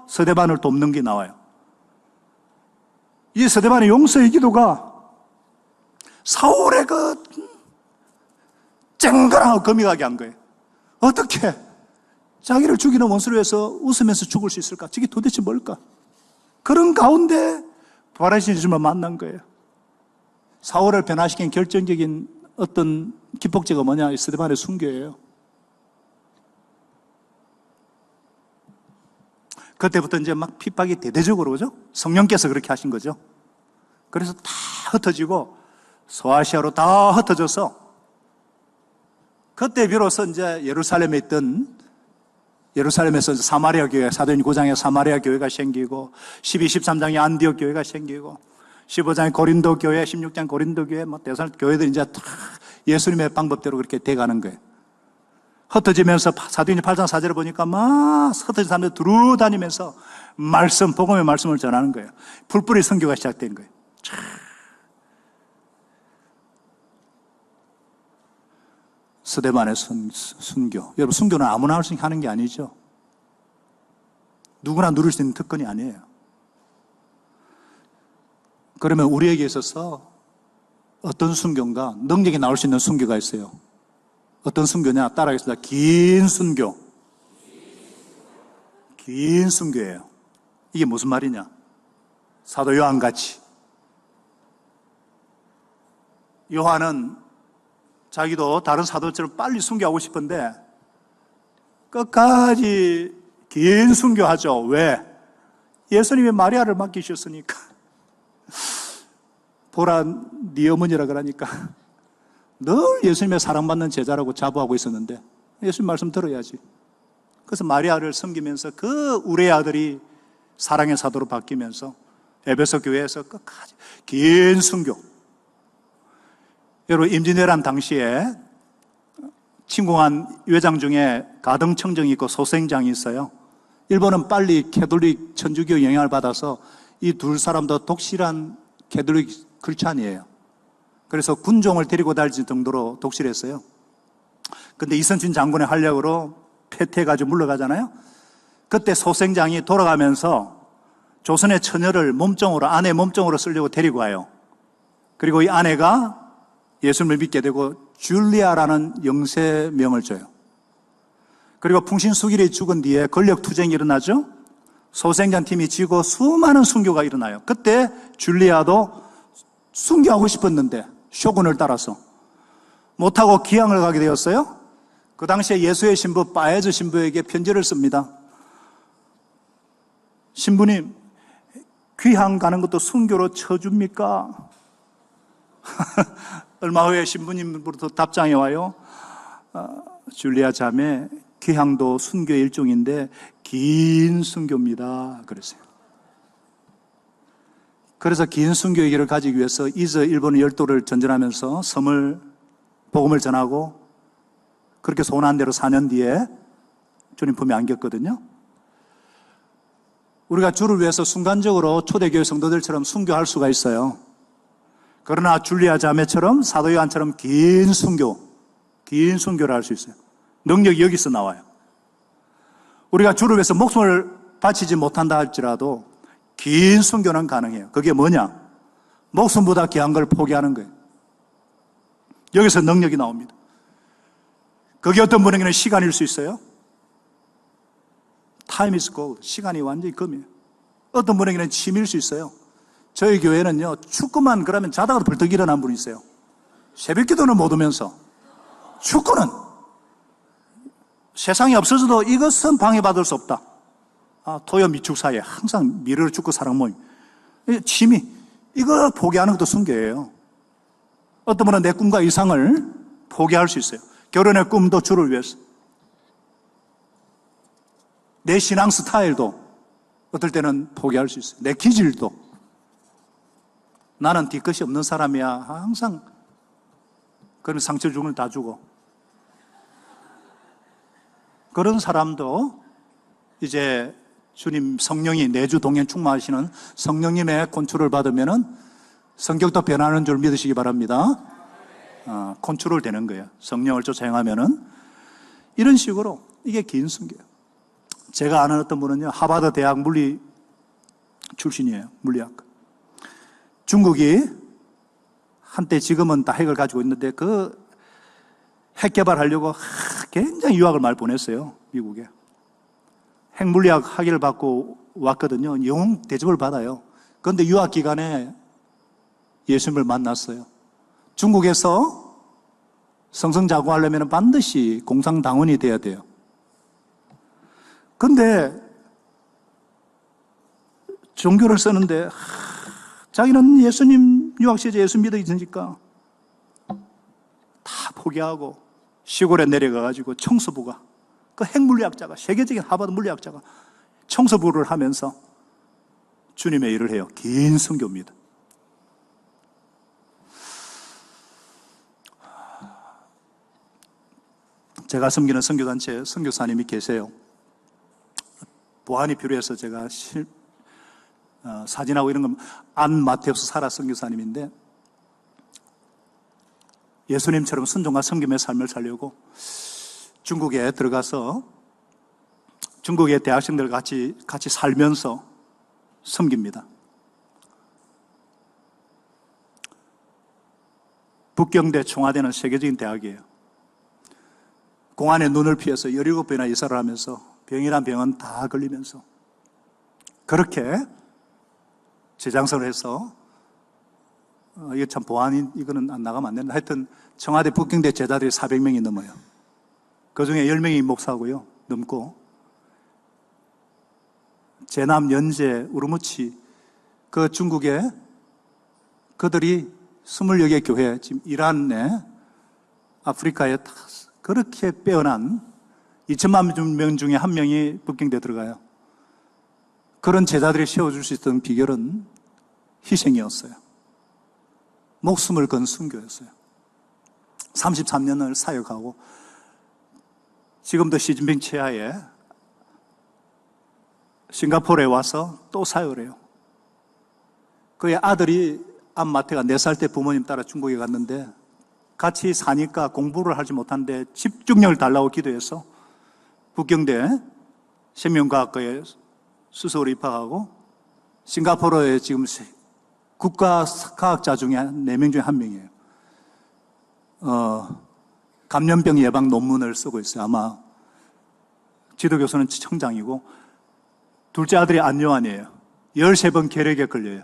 스데반을 돕는 게 나와요. 이 스데반의 용서의 기도가 사울의 그 쨍그랑하고 금이 가게 한 거예요. 어떻게 자기를 죽이는 원수를 위해서 웃으면서 죽을 수 있을까? 저게 도대체 뭘까? 그런 가운데 부활하신 예수님을 만난 거예요. 사울을 변화시킨 결정적인 어떤 기폭제가 뭐냐? 이 스데반의 순교예요. 그때부터 이제 막 핍박이 대대적으로 오죠? 성령께서 그렇게 하신 거죠. 그래서 다 흩어지고 소아시아로 다 흩어져서 그때 비로소 이제 예루살렘에서 사마리아 교회, 사도행 9장에 사마리아 교회가 생기고 12, 13장에 안디옥 교회가 생기고 15장에 고린도 교회, 16장 고린도 교회, 대살 교회들이 이제 다 예수님의 방법대로 그렇게 돼가는 거예요. 흩어지면서 사도행전 8장 4절을 보니까 막 흩어진 사람들 두루 다니면서 복음의 말씀을 전하는 거예요. 풀뿌리 선교가 시작된 거예요. 스데반의 순교. 여러분, 순교는 아무나 할 수 있게 하는 게 아니죠. 누구나 누릴 수 있는 특권이 아니에요. 그러면 우리에게 있어서 어떤 순교인가? 능력이 나올 수 있는 순교가 있어요. 어떤 순교냐? 따라하겠습니다. 긴 순교. 긴 순교예요. 이게 무슨 말이냐? 사도 요한같이. 요한은 자기도 다른 사도처럼 빨리 순교하고 싶은데 끝까지 긴 순교하죠. 왜? 예수님이 마리아를 맡기셨으니까. 보라 네 어머니라 그러니까 늘 예수님의 사랑받는 제자라고 자부하고 있었는데 예수님 말씀 들어야지. 그래서 마리아를 섬기면서 그 우레의 아들이 사랑의 사도로 바뀌면서 에베소 교회에서 끝까지 긴 순교. 여러분, 임진왜란 당시에 침공한 외장 중에 가등청정이 있고 소생장이 있어요. 일본은 빨리 캐톨릭 천주교 영향을 받아서 이 두 사람도 독실한 캐톨릭 크리스찬이에요. 그래서 군종을 데리고 다닐 정도로 독실했어요. 근데 이선진 장군의 활약으로 패퇴해가지고 물러가잖아요. 그때 소생장이 돌아가면서 조선의 처녀를 아내 몸종으로 쓰려고 데리고 와요. 그리고 이 아내가 예수님을 믿게 되고 줄리아라는 영세명을 줘요. 그리고 풍신수길이 죽은 뒤에 권력투쟁이 일어나죠. 소생장 팀이 지고 수많은 순교가 일어나요. 그때 줄리아도 순교하고 싶었는데 쇼군을 따라서 못하고 기항을 가게 되었어요. 그 당시에 예수의 신부 바에즈 신부에게 편지를 씁니다. 신부님, 귀향 가는 것도 순교로 쳐줍니까? 얼마 후에 신부님으로부터 답장이 와요. 줄리아 자매, 귀향도 순교의 일종인데 긴 순교입니다. 그랬어요. 그래서 긴 순교의 길을 가지기 위해서 일본의 열도를 전전하면서 복음을 전하고 그렇게 소원한 대로 4년 뒤에 주님 품에 안겼거든요. 우리가 주를 위해서 순간적으로 초대교회 성도들처럼 순교할 수가 있어요. 그러나 줄리아 자매처럼 사도 요한처럼 긴 순교를 할 수 있어요. 능력이 여기서 나와요. 우리가 주를 위해서 목숨을 바치지 못한다 할지라도 긴 순교는 가능해요. 그게 뭐냐? 목숨보다 귀한 걸 포기하는 거예요. 여기서 능력이 나옵니다. 그게 어떤 분에게는 시간일 수 있어요. Time is gold. 시간이 완전히 금이에요. 어떤 분에게는 취미일 수 있어요. 저희 교회는요, 축구만 그러면 자다가도 벌떡 일어난 분이 있어요. 새벽 기도는 못 오면서. 축구는 세상에 없어져도 이것은 방해받을 수 없다. 토요 미축 사이에 항상 미르르 축구 사랑 모임. 취미. 이걸 포기하는 것도 순교예요. 어떤 분은 내 꿈과 이상을 포기할 수 있어요. 결혼의 꿈도 주를 위해서. 내 신앙 스타일도 어떨 때는 포기할 수 있어요. 내 기질도. 나는 뒤끝이 없는 사람이야. 항상. 그러면 상처 주는 다 주고. 그런 사람도 이제 주님 성령이 내주 동행 충만하시는 성령님의 컨트롤을 받으면은 성격도 변하는 줄 믿으시기 바랍니다. 컨트롤 되는 거예요. 성령을 쫓아 행하면은. 이런 식으로 이게 긴 순교예요. 제가 아는 어떤 분은요, 하버드 대학 물리 출신이에요. 물리학. 중국이 한때 지금은 다 핵을 가지고 있는데 그 핵 개발하려고 굉장히 유학을 많이 보냈어요. 미국에. 핵물리학 학위를 받고 왔거든요. 영웅 대접을 받아요. 그런데 유학 기간에 예수님을 만났어요. 중국에서 성성자구하려면 반드시 공산당원이 돼야 돼요. 그런데 종교를 쓰는데 자기는 예수님 유학 시절 예수 믿어 있으니까 다 포기하고 시골에 내려가가지고 청소부가 그 핵물리학자가 세계적인 하버드 물리학자가 청소부를 하면서 주님의 일을 해요. 긴 선교입니다. 제가 섬기는 선교단체 선교사님이 계세요. 보안이 필요해서 제가 사진하고 이런 건 안마테우스 사라 선교사님인데 예수님처럼 순종과 섬김의 삶을 살려고 중국에 들어가서 중국의 대학생들 같이 살면서 섬깁니다. 북경대 청와대는 세계적인 대학이에요. 공안의 눈을 피해서 17번이나 이사를 하면서 병이란 병은 다 걸리면서 그렇게 재장성을 해서 이게 참 보안이 이거는 안 나가면 안 된다. 하여튼 청와대 북경대 제자들이 400명이 넘어요. 그 중에 10명이 목사고요. 넘고 제남, 연제, 우르무치 그 중국에 그들이 20여 개 교회 지금 이란에 아프리카에 다 그렇게 빼어난 2천만 명 중에 한 명이 북경대에 들어가요. 그런 제자들이 세워줄 수 있던 비결은 희생이었어요. 목숨을 건 순교였어요. 33년을 사역하고 지금도 시진핑 치하에 싱가포르에 와서 또 사역을 해요. 그의 아들이 안마태가 4살 때 부모님 따라 중국에 갔는데 같이 사니까 공부를 하지 못하는데 집중력을 달라고 기도해서 북경대 생명과학과에 수석으로 입학하고 싱가포르에 지금 국가과학자 중에 4명 중에 1명이에요. 감염병 예방 논문을 쓰고 있어요. 아마 지도교수는 청장이고 둘째 아들이 안요한이에요. 13번 결핵에 걸려요.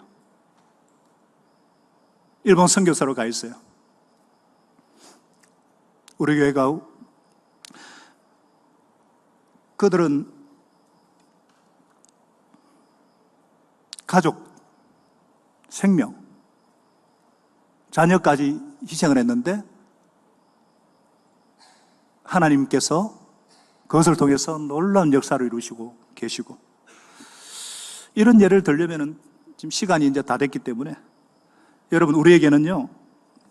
일본 선교사로 가 있어요. 우리 교회가 그들은 가족, 생명, 자녀까지 희생을 했는데 하나님께서 그것을 통해서 놀라운 역사를 이루시고 계시고 이런 예를 들려면 지금 시간이 이제 다 됐기 때문에 여러분 우리에게는요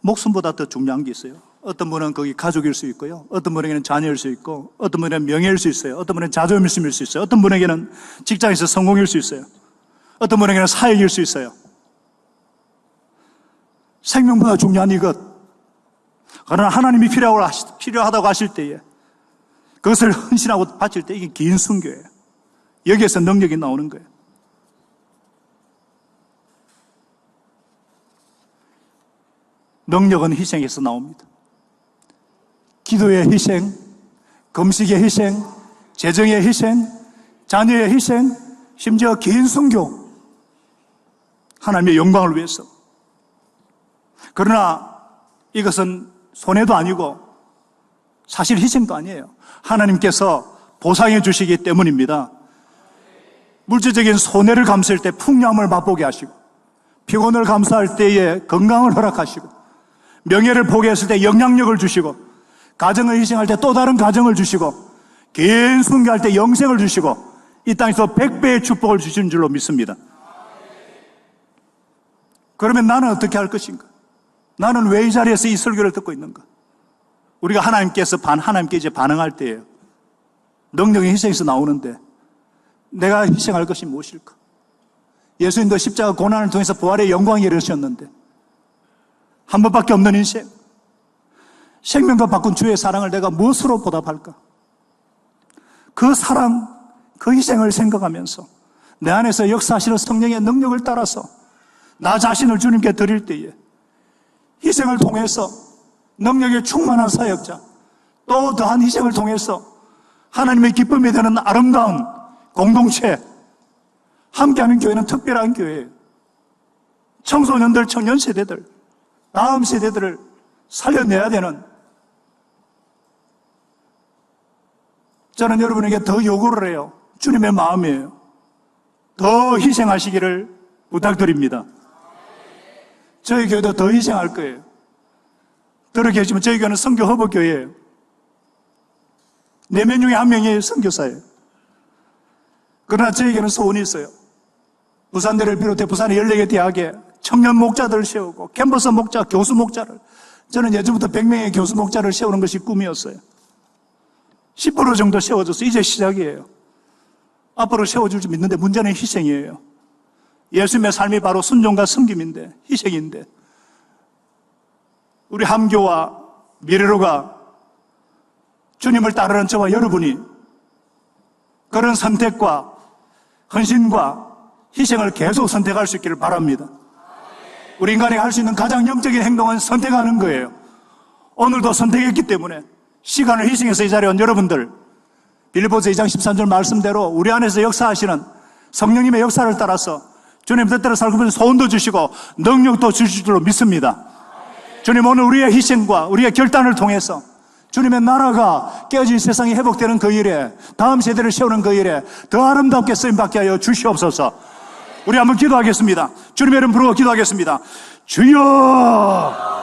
목숨보다 더 중요한 게 있어요. 어떤 분은 거기 가족일 수 있고요. 어떤 분에게는 자녀일 수 있고 어떤 분에게는 명예일 수 있어요. 어떤 분에게는 자존심일 수 있어요. 어떤 분에게는 직장에서 성공일 수 있어요. 어떤 분에게는 사역일 수 있어요. 생명보다 중요한 이것. 그러나 하나님이 필요하다고 하실 때에 그것을 헌신하고 바칠 때 이게 긴 순교예요. 여기에서 능력이 나오는 거예요. 능력은 희생에서 나옵니다. 기도의 희생, 금식의 희생, 재정의 희생, 자녀의 희생, 심지어 긴 순교, 하나님의 영광을 위해서. 그러나 이것은 손해도 아니고 사실 희생도 아니에요. 하나님께서 보상해 주시기 때문입니다. 물질적인 손해를 감수할 때 풍요함을 맛보게 하시고, 피곤을 감수할 때에 건강을 허락하시고, 명예를 포기했을 때 영향력을 주시고, 가정을 희생할 때 또 다른 가정을 주시고, 긴 순교할 때 영생을 주시고, 이 땅에서 100배의 축복을 주시는 줄로 믿습니다. 그러면 나는 어떻게 할 것인가? 나는 왜 이 자리에서 이 설교를 듣고 있는가? 우리가 하나님께 이제 반응할 때예요. 능력의 희생에서 나오는데 내가 희생할 것이 무엇일까? 예수님도 십자가 고난을 통해서 부활의 영광에 이르셨는데 한 번밖에 없는 인생, 생명과 바꾼 주의 사랑을 내가 무엇으로 보답할까? 그 사랑, 그 희생을 생각하면서 내 안에서 역사하시는 성령의 능력을 따라서 나 자신을 주님께 드릴 때에 희생을 통해서 능력에 충만한 사역자, 또 더한 희생을 통해서 하나님의 기쁨이 되는 아름다운 공동체, 함께하는 교회는 특별한 교회예요. 청소년들, 청년 세대들, 다음 세대들을 살려내야 되는, 저는 여러분에게 더 요구를 해요. 주님의 마음이에요. 더 희생하시기를 부탁드립니다. 저희 교회도 더 희생할 거예요. 들어 계시면 저희 교회는 선교 허브 교회예요. 4명 중에 1명이 선교사예요. 그러나 저에게는 소원이 있어요. 부산대를 비롯해 부산의 14개 대학에 청년 목자들을 세우고 캠퍼스 목자, 교수 목자를, 저는 예전부터 100명의 교수 목자를 세우는 것이 꿈이었어요. 10% 정도 세워줘서 이제 시작이에요. 앞으로 세워줄 줄 믿는데 문제는 희생이에요. 예수님의 삶이 바로 순종과 섬김인데, 희생인데, 우리 함교와 미래로가 주님을 따르는 저와 여러분이 그런 선택과 헌신과 희생을 계속 선택할 수 있기를 바랍니다. 우리 인간이 할 수 있는 가장 영적인 행동은 선택하는 거예요. 오늘도 선택했기 때문에 시간을 희생해서 이 자리에 온 여러분들, 빌립보서 2장 13절 말씀대로 우리 안에서 역사하시는 성령님의 역사를 따라서 주님 뜻대로 살고 있는 소원도 주시고 능력도 주실 줄로 믿습니다. 주님, 오늘 우리의 희생과 우리의 결단을 통해서 주님의 나라가 깨어진 세상이 회복되는 그 일에, 다음 세대를 세우는 그 일에 더 아름답게 쓰임받게 하여 주시옵소서. 우리 한번 기도하겠습니다. 주님의 이름 부르고 기도하겠습니다. 주여!